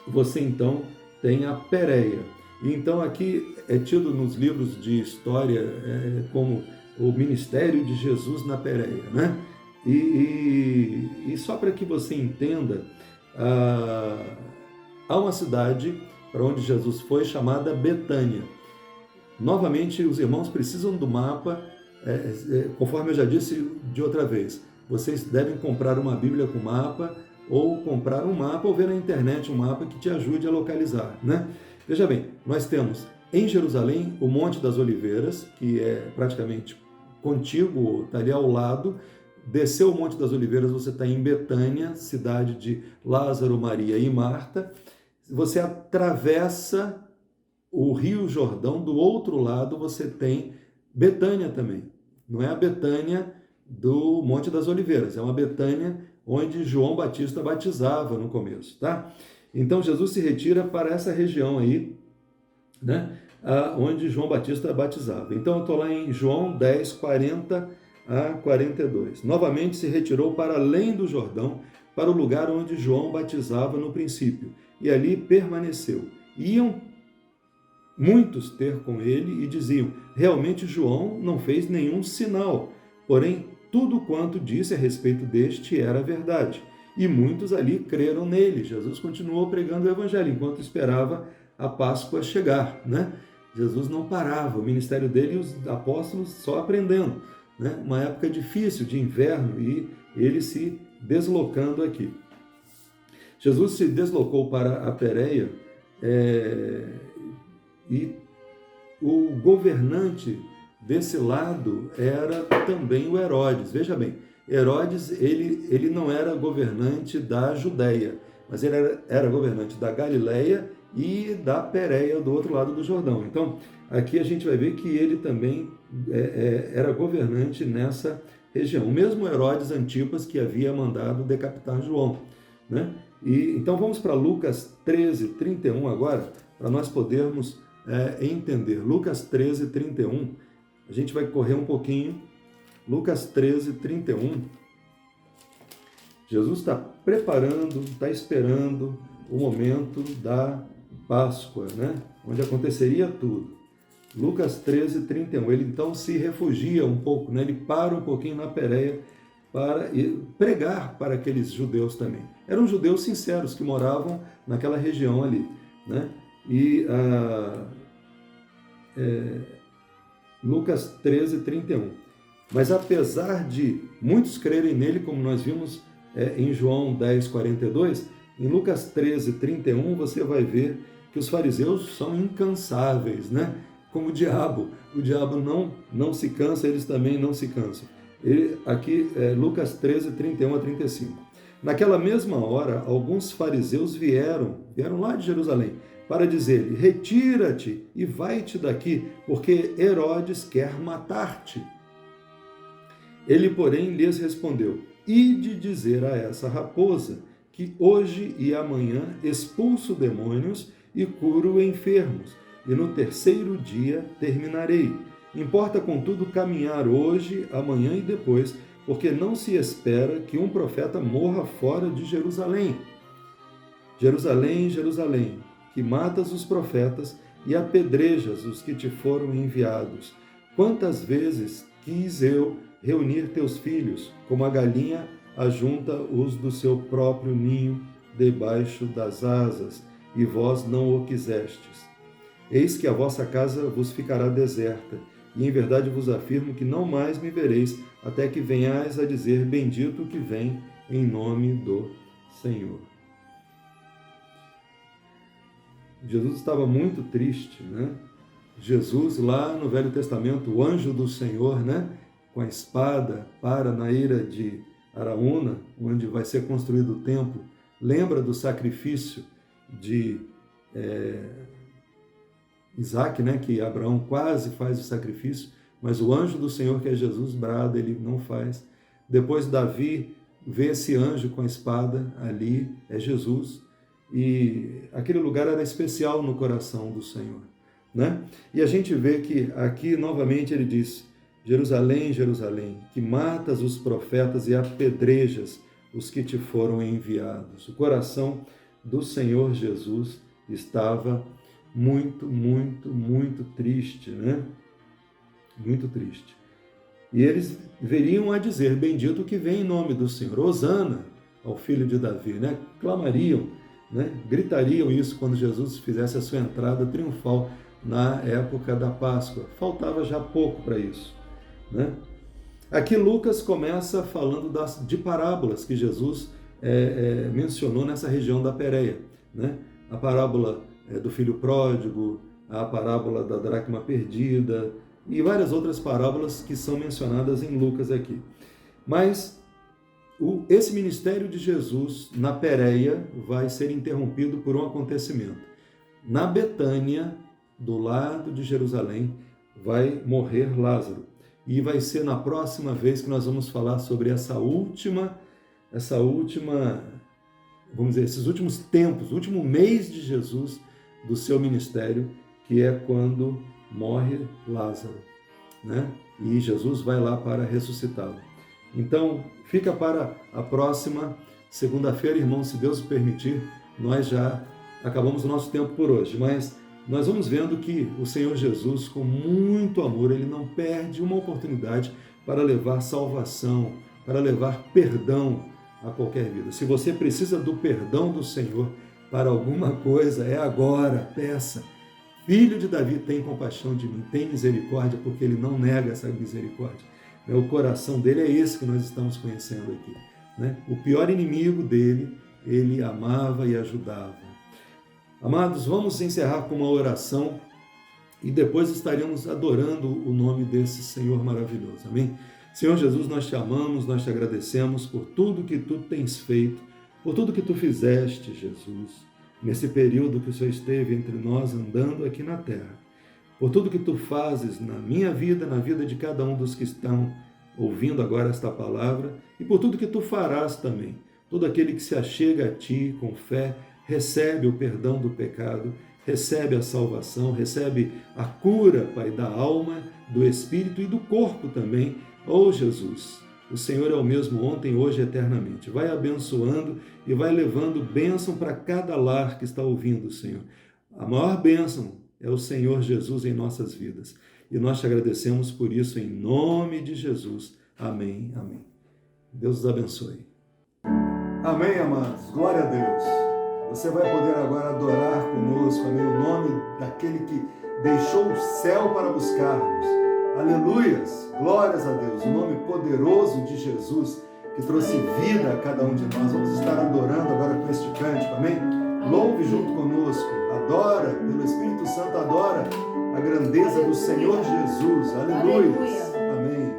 Você então tem a Pérea. E então aqui é tido nos livros de história como o ministério de Jesus na Pérea, né? E só para que você entenda, há uma cidade para onde Jesus foi chamada Betânia. Novamente, os irmãos precisam do mapa, conforme eu já disse de outra vez. Vocês devem comprar uma Bíblia com mapa, ou comprar um mapa, ou ver na internet um mapa que te ajude a localizar, né? Veja bem, nós temos em Jerusalém o Monte das Oliveiras, que é praticamente contíguo, está ali ao lado. Desceu o Monte das Oliveiras, você está em Betânia, cidade de Lázaro, Maria e Marta. Você atravessa o Rio Jordão, do outro lado você tem Betânia também. Não é a Betânia do Monte das Oliveiras, é uma Betânia onde João Batista batizava no começo, tá? Então Jesus se retira para essa região aí, né? Onde João Batista batizava. Então eu estou lá em João 10, 40 a 42. Novamente se retirou para além do Jordão, para o lugar onde João batizava no princípio, e ali permaneceu. Iam muitos ter com ele e diziam: realmente João não fez nenhum sinal, porém tudo quanto disse a respeito deste era verdade. E muitos ali creram nele. Jesus continuou pregando o evangelho enquanto esperava a Páscoa chegar, né? Jesus não parava, o ministério dele e os apóstolos só aprendendo, né? Uma época difícil de inverno e ele se deslocando aqui. Jesus se deslocou para a Pérea e o governante desse lado era também o Herodes. Veja bem, Herodes ele não era governante da Judéia, mas ele era governante da Galileia e da Pérea, do outro lado do Jordão. Então, aqui a gente vai ver que ele também era governante nessa região. O mesmo Herodes Antipas que havia mandado decapitar João, né? E então vamos para Lucas 13, 31 agora, para nós podermos entender. Lucas 13, 31, a gente vai correr um pouquinho. Lucas 13, 31, Jesus está preparando, está esperando o momento da Páscoa, né? Onde aconteceria tudo. Lucas 13, 31. Ele então se refugia um pouco, né? Ele para um pouquinho na Pérea para pregar para aqueles judeus também. Eram judeus sinceros que moravam naquela região ali, né? E Lucas 13, 31. Mas apesar de muitos crerem nele, como nós vimos em João 10, 42, em Lucas 13, 31, você vai ver que os fariseus são incansáveis, né? Como o diabo não se cansa, eles também não se cansam. Aqui, Lucas 13, 31 a 35. Naquela mesma hora, alguns fariseus vieram lá de Jerusalém, para dizer-lhe: retira-te e vai-te daqui, porque Herodes quer matar-te. Ele, porém, lhes respondeu: ide dizer a essa raposa que hoje e amanhã expulso demônios e curo enfermos, e no terceiro dia terminarei. Importa, contudo, caminhar hoje, amanhã e depois, porque não se espera que um profeta morra fora de Jerusalém. Jerusalém, Jerusalém, que matas os profetas e apedrejas os que te foram enviados. Quantas vezes quis eu reunir teus filhos, como a galinha ajunta os do seu próprio ninho debaixo das asas, e vós não o quisestes. Eis que a vossa casa vos ficará deserta, e em verdade vos afirmo que não mais me vereis, até que venhais a dizer: bendito o que vem em nome do Senhor. Jesus estava muito triste, né? Jesus, lá no Velho Testamento, o anjo do Senhor, né? Com a espada, para na eira de Araúna, onde vai ser construído o templo, lembra do sacrifício de Isaac, né? Que Abraão quase faz o sacrifício, mas o anjo do Senhor, que é Jesus, brada, ele não faz. Depois Davi vê esse anjo com a espada ali, é Jesus, e aquele lugar era especial no coração do Senhor, né? E a gente vê que aqui novamente ele diz: Jerusalém, Jerusalém, que matas os profetas e apedrejas os que te foram enviados. O coração do Senhor Jesus estava muito, muito, muito triste, né? Muito triste. E eles veriam a dizer: bendito que vem em nome do Senhor, hosana ao filho de Davi, né? Clamariam, né? Gritariam isso quando Jesus fizesse a sua entrada triunfal na época da Páscoa. Faltava já pouco para isso, né? Aqui Lucas começa falando de parábolas que Jesus mencionou nessa região da Pérea, né? A parábola do filho pródigo, a parábola da dracma perdida e várias outras parábolas que são mencionadas em Lucas aqui. Mas esse ministério de Jesus na Pérea vai ser interrompido por um acontecimento. Na Betânia, do lado de Jerusalém, vai morrer Lázaro. E vai ser na próxima vez que nós vamos falar sobre essa última, vamos dizer, esses últimos tempos, o último mês de Jesus, do seu ministério, que é quando morre Lázaro, né? E Jesus vai lá para ressuscitá-lo. Então, fica para a próxima segunda-feira, irmãos, se Deus permitir. Nós já acabamos o nosso tempo por hoje, mas nós vamos vendo que o Senhor Jesus, com muito amor, ele não perde uma oportunidade para levar salvação, para levar perdão a qualquer vida. Se você precisa do perdão do Senhor para alguma coisa, é agora, peça. Filho de Davi, tem compaixão de mim, tem misericórdia, porque ele não nega essa misericórdia. O coração dele é esse que nós estamos conhecendo aqui, né? O pior inimigo dele, ele amava e ajudava. Amados, vamos encerrar com uma oração e depois estaremos adorando o nome desse Senhor maravilhoso. Amém? Senhor Jesus, nós te amamos, nós te agradecemos por tudo que tu tens feito, por tudo que tu fizeste, Jesus, nesse período que o Senhor esteve entre nós andando aqui na terra. Por tudo que tu fazes na minha vida, na vida de cada um dos que estão ouvindo agora esta palavra, e por tudo que tu farás também. Todo aquele que se achega a ti com fé, recebe o perdão do pecado, recebe a salvação, recebe a cura, Pai, da alma, do espírito e do corpo também. Oh, Jesus, O Senhor é o mesmo ontem, hoje e eternamente. Vai abençoando e vai levando bênção para cada lar que está ouvindo, Senhor. A maior bênção é o Senhor Jesus em nossas vidas. E nós te agradecemos por isso, em nome de Jesus. Amém, amém. Deus os abençoe. Amém, amados. Glória a Deus. Você vai poder agora adorar conosco, amém, o nome daquele que deixou o céu para buscar-nos. Aleluias, glórias a Deus, o nome poderoso de Jesus, que trouxe vida a cada um de nós. Vamos estar adorando agora com este cântico, amém? Louve junto conosco, adora, pelo Espírito Santo, adora a grandeza do Senhor Jesus. Aleluias, amém.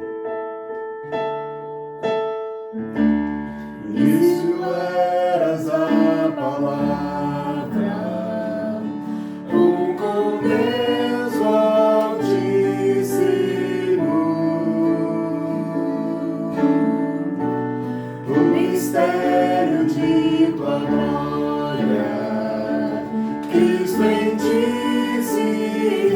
No início eras a palavra, com Deus mistério de tua glória, Cristo em ti se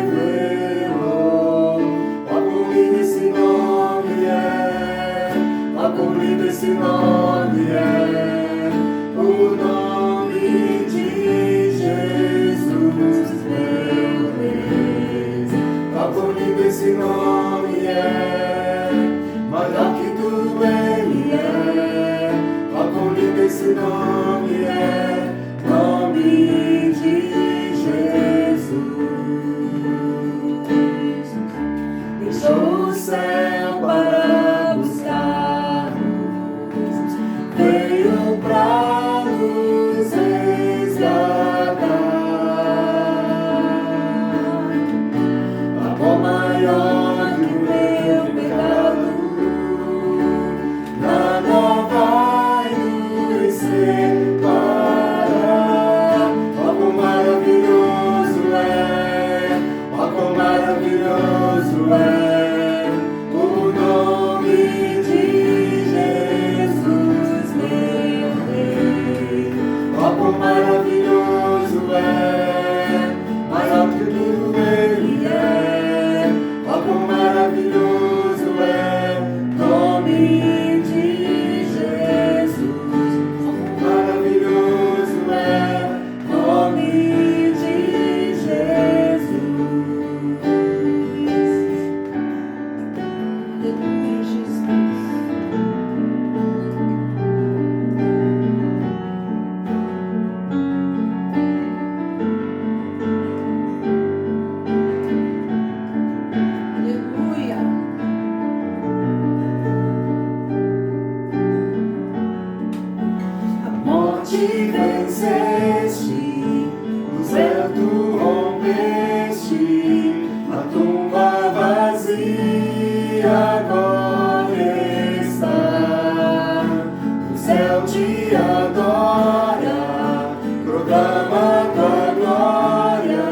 revelou. Ó, quão lindo esse nome é, ó, quão lindo esse nome é, o nome de Jesus, meu Deus. Ó, quão lindo esse nome é, maior que tudo ele é. Ó, quão lindo esse nome é, nome de Jesus. Deixou o céu para buscar-nos, veio para nos resgatar. Amor maior que o meu pecado, nada vai nos separar. Ó, quão maravilhoso é, ó, quão maravilhoso é o nome de Jesus, meu Rei. Ó, quão maravilhoso é, maior que tudo ele é. Ó, quão maravilhoso é, nome de Jesus. Maravilhoso é, nome de Jesus. Aleluia, Jesus. Aleluia. A morte venceste, o céu tu rompeste, a tumba vazia agora está. O céu te adora, proclama tua glória,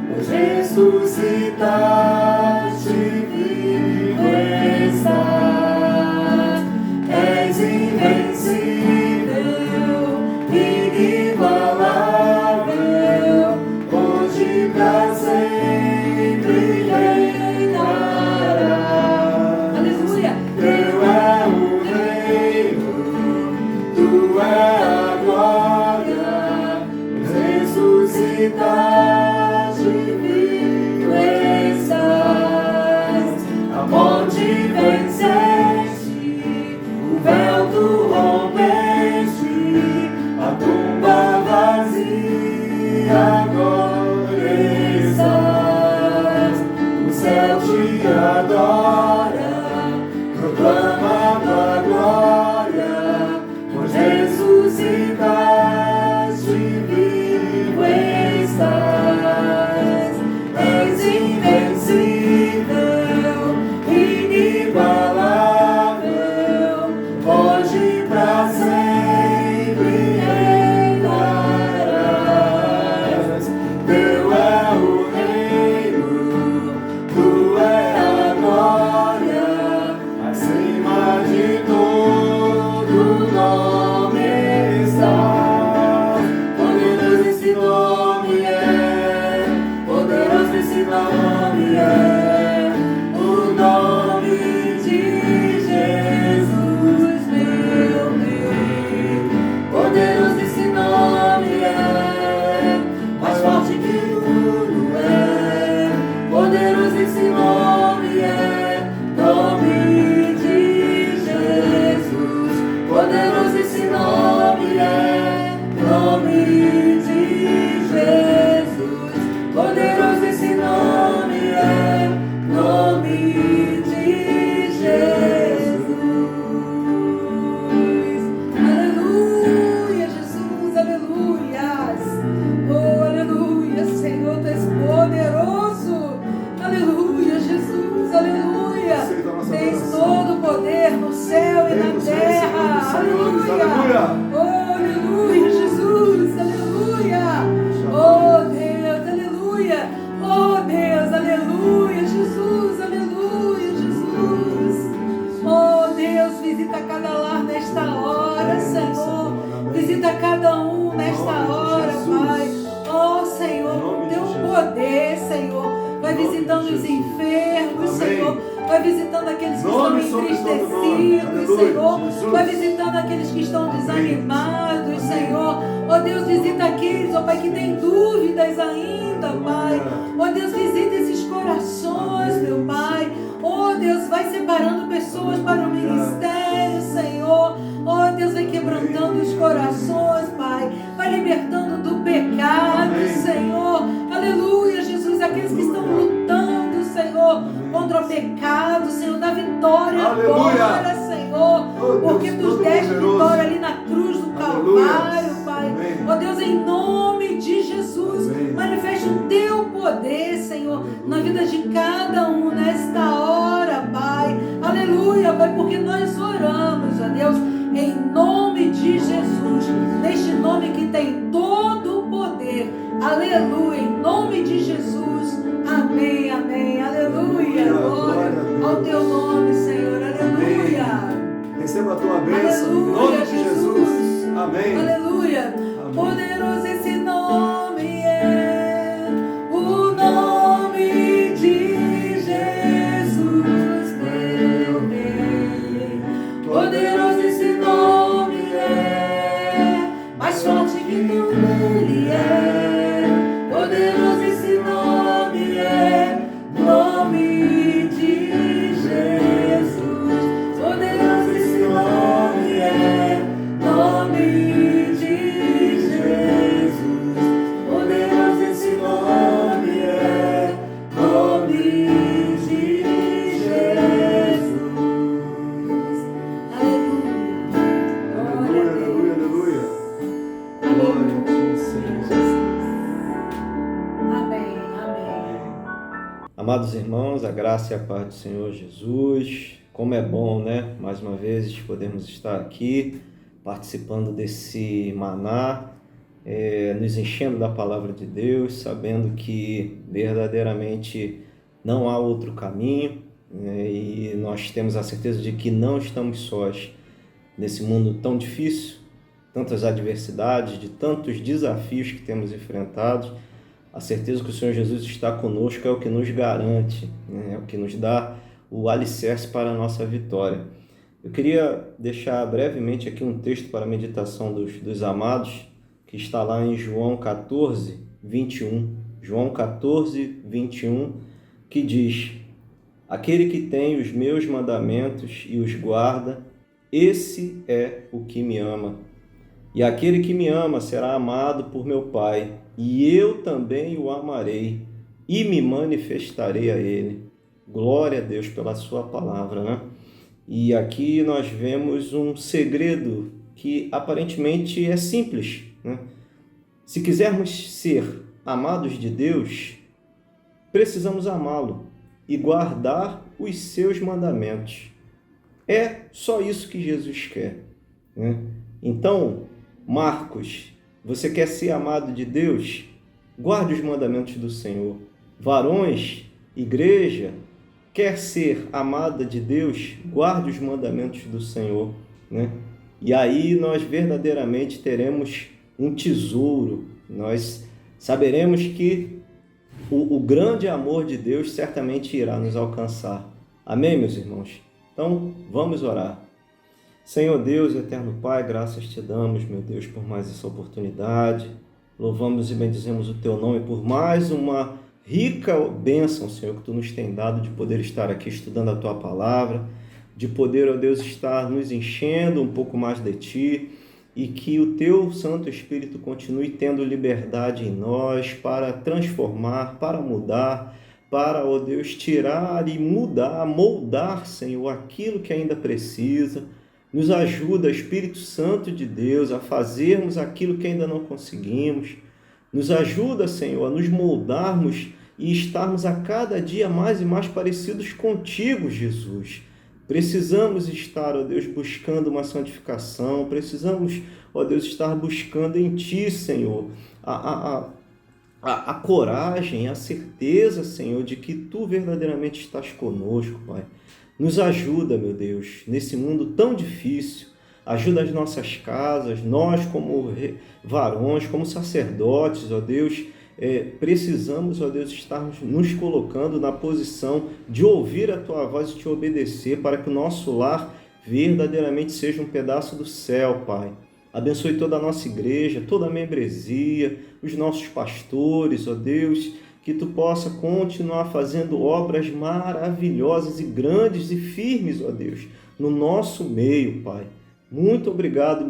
pois ressuscitaste, vivo estás. És invencível, inigualável, hoje pra sempre reinará. Aleluia! Teu é o reino, tu é a glória, ressuscitaste, vivo estás. A morte venceste, o véu tu rompeste, a tumba vazia agora estás. O céu te adora, proclama tua glória, pois ressuscitaste, vivo estás. És invencível, inigualável, hoje pra sempre reinarás. Teu é o reino, tu é a glória, acima de Jesus. Aleluia, Jesus, aleluias. Oh, aleluia, Senhor, Tu és poderoso. Aleluia, Jesus, aleluia. Aceita a nossa Tens adoração. todo o poder no céu e na Bendito seja terra. o Senhor dos Senhores, aleluia. Oh, aleluia, Jesus, aleluia. Oh, Deus, aleluia. Oh, Deus, aleluia, Jesus, aleluia, Jesus. Oh, Deus, visita cada lar nesta hora, Senhor. Visita cada um nesta hora, Pai. Oh, Senhor, com Teu poder, Senhor. Vai visitando os enfermos, Senhor. Vai visitando aqueles que estão entristecidos, Senhor. Vai visitando aqueles que estão desanimados, Senhor. Oh, Deus, visita aqueles, oh Pai, que têm dúvidas ainda, Pai. Oh, Deus, visita esses corações, meu Pai. Oh, Deus, vai separando pessoas para o ministério, Senhor. Oh, Deus, vai quebrantando os corações, Pai. Vai libertando do pecado, Senhor. Aleluia, Jesus. Aqueles que estão lutando, Senhor, contra o pecado, Senhor, dá vitória agora, Senhor. Porque Tu deste vitória ali na cruz do Calvário, Pai. Oh, Deus, em nome de Jesus, manifeste o Teu poder, Senhor, na vida de cada um nesta hora, Pai. Aleluia, Pai, porque nós oramos, ó Deus, em nome de Jesus, neste nome que tem todo o poder. Aleluia, em nome de Jesus. Amém, amém, aleluia. Glória ao Teu nome, Senhor, aleluia. Receba a Tua bênção, em nome de Jesus. Amém. Aleluia. Poderoso esse nome é, o nome de Jesus, meu Rei. Poderoso esse nome é, mais forte que tudo Ele é. Poderoso esse nome é, nome de Jesus. Poderoso esse nome é, nome de Jesus. Poderoso esse nome é, nome de Jesus. Aleluia. Aleluia, aleluia, aleluia. Glória a Ti, Senhor. Amém, amém. Amados irmãos, a graça e a paz do Senhor Jesus. Como é bom, né? Mais uma vez podermos estar aqui participando desse maná, nos enchendo da palavra de Deus, sabendo que verdadeiramente não há outro caminho, né? E nós temos a certeza de que não estamos sós nesse mundo tão difícil, tantas adversidades, de tantos desafios que temos enfrentado. A certeza que o Senhor Jesus está conosco é o que nos garante, né? É o que nos dá o alicerce para a nossa vitória. Eu queria deixar brevemente aqui um texto para a meditação dos amados, que está lá em João 14, 21. João 14, 21, que diz: aquele que tem os meus mandamentos e os guarda, esse é o que me ama. E aquele que me ama será amado por meu Pai, e eu também o amarei e me manifestarei a ele. Glória a Deus pela sua palavra, né? E aqui nós vemos um segredo que aparentemente é simples, né? Se quisermos ser amados de Deus, precisamos amá-lo e guardar os seus mandamentos. É só isso que Jesus quer, né? Então, Marcos, você quer ser amado de Deus? Guarde os mandamentos do Senhor. Varões, igreja, quer ser amada de Deus? Guarde os mandamentos do Senhor, né? E aí nós verdadeiramente teremos um tesouro. Nós saberemos que o grande amor de Deus certamente irá nos alcançar. Amém, meus irmãos? Então, vamos orar. Senhor Deus, eterno Pai, graças te damos, meu Deus, por mais essa oportunidade. Louvamos e bendizemos o teu nome por mais uma rica bênção, Senhor, que tu nos tem dado de poder estar aqui estudando a tua palavra, de poder, ó Deus, estar nos enchendo um pouco mais de ti, e que o teu Santo Espírito continue tendo liberdade em nós para transformar, para mudar, para, ó Deus, tirar e mudar, moldar, Senhor, aquilo que ainda precisa. Nos ajuda, Espírito Santo de Deus, a fazermos aquilo que ainda não conseguimos. Nos ajuda, Senhor, a nos moldarmos e estarmos a cada dia mais e mais parecidos contigo, Jesus. Precisamos estar, ó Deus, buscando uma santificação. Precisamos, ó Deus, estar buscando em Ti, Senhor, a coragem, a certeza, Senhor, de que Tu verdadeiramente estás conosco, Pai. Nos ajuda, meu Deus, nesse mundo tão difícil. Ajuda as nossas casas, nós como varões, como sacerdotes, ó Deus, precisamos, ó Deus, estarmos nos colocando na posição de ouvir a Tua voz e Te obedecer, para que o nosso lar verdadeiramente seja um pedaço do céu, Pai. Abençoe toda a nossa igreja, toda a membresia, os nossos pastores, ó Deus, que Tu possa continuar fazendo obras maravilhosas e grandes e firmes, ó Deus, no nosso meio, Pai. Muito obrigado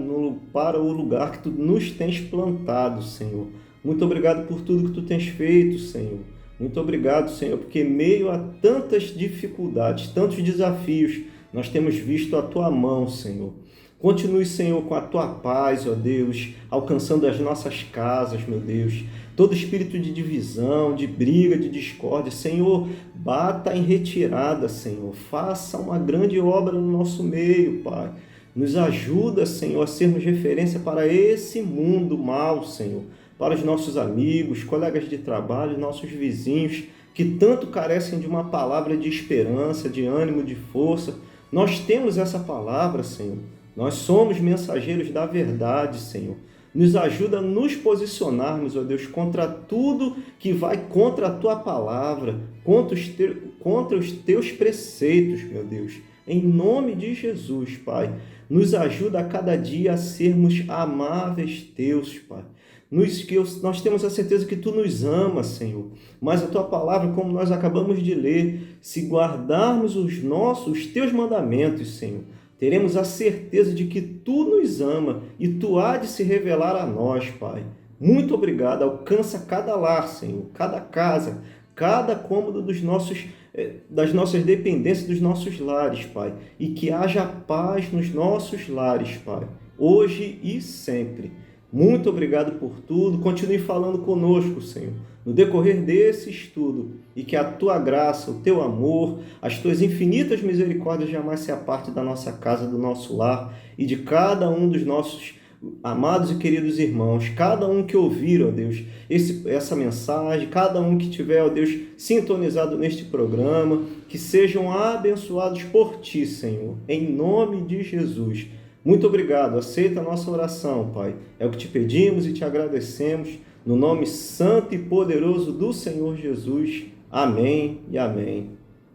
para o lugar que Tu nos tens plantado, Senhor. Muito obrigado por tudo que Tu tens feito, Senhor. Muito obrigado, Senhor, porque meio a tantas dificuldades, tantos desafios, nós temos visto a Tua mão, Senhor. Continue, Senhor, com a Tua paz, ó Deus, alcançando as nossas casas, meu Deus. Todo espírito de divisão, de briga, de discórdia, Senhor, bata em retirada, Senhor. Faça uma grande obra no nosso meio, Pai. Nos ajuda, Senhor, a sermos referência para esse mundo mau, Senhor. Para os nossos amigos, colegas de trabalho, nossos vizinhos, que tanto carecem de uma palavra de esperança, de ânimo, de força. Nós temos essa palavra, Senhor. Nós somos mensageiros da verdade, Senhor. Nos ajuda a nos posicionarmos, ó Deus, contra tudo que vai contra a Tua palavra, contra os Teus preceitos, meu Deus. Em nome de Jesus, Pai, nos ajuda a cada dia a sermos amáveis Teus, Pai. Nós temos a certeza que Tu nos amas, Senhor, mas a Tua palavra, como nós acabamos de ler, se guardarmos os Teus mandamentos, Senhor, teremos a certeza de que Tu nos ama e Tu há de se revelar a nós, Pai. Muito obrigado. Alcança cada lar, Senhor, cada casa, cada cômodo das nossas dependências, dos nossos lares, Pai. E que haja paz nos nossos lares, Pai, hoje e sempre. Muito obrigado por tudo. Continue falando conosco, Senhor, no decorrer desse estudo, e que a Tua graça, o Teu amor, as Tuas infinitas misericórdias jamais se aparte da nossa casa, do nosso lar e de cada um dos nossos amados e queridos irmãos, cada um que ouvir, ó Deus, essa mensagem, cada um que tiver, ó Deus, sintonizado neste programa, que sejam abençoados por Ti, Senhor, em nome de Jesus. Muito obrigado. Aceita a nossa oração, Pai. É o que Te pedimos e Te agradecemos, no nome santo e poderoso do Senhor Jesus. Amém e amém.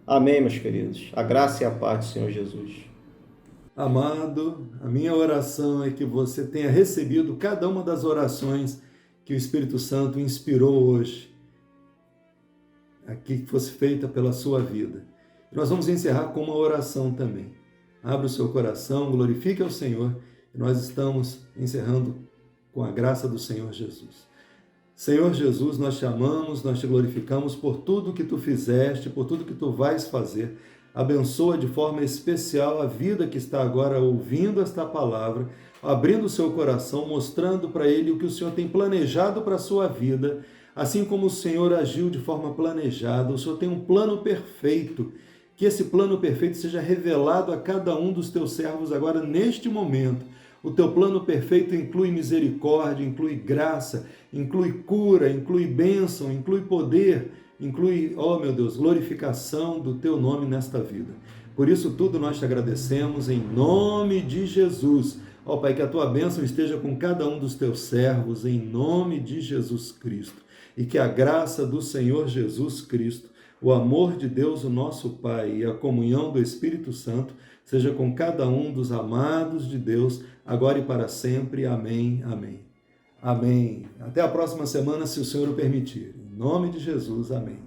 Amém, meus queridos. A graça e a paz do Senhor Jesus. Amado, a minha oração é que você tenha recebido cada uma das orações que o Espírito Santo inspirou hoje, aqui que fosse feita pela sua vida. Nós vamos encerrar com uma oração também. Abra o seu coração, glorifique ao Senhor, e nós estamos encerrando com a graça do Senhor Jesus. Senhor Jesus, nós Te amamos, nós Te glorificamos por tudo que Tu fizeste, por tudo que Tu vais fazer. Abençoa de forma especial a vida que está agora ouvindo esta palavra, abrindo o seu coração, mostrando para ele o que o Senhor tem planejado para a sua vida, assim como o Senhor agiu de forma planejada. O Senhor tem um plano perfeito. Que esse plano perfeito seja revelado a cada um dos Teus servos agora, neste momento. O Teu plano perfeito inclui misericórdia, inclui graça, inclui cura, inclui bênção, inclui poder, inclui, ó meu Deus, glorificação do Teu nome nesta vida. Por isso tudo nós Te agradecemos em nome de Jesus. Ó Pai, que a Tua bênção esteja com cada um dos Teus servos em nome de Jesus Cristo. E que a graça do Senhor Jesus Cristo, o amor de Deus, o nosso Pai, e a comunhão do Espírito Santo seja com cada um dos amados de Deus, agora e para sempre. Amém, amém. Amém. Até a próxima semana, se o Senhor o permitir. Em nome de Jesus, amém.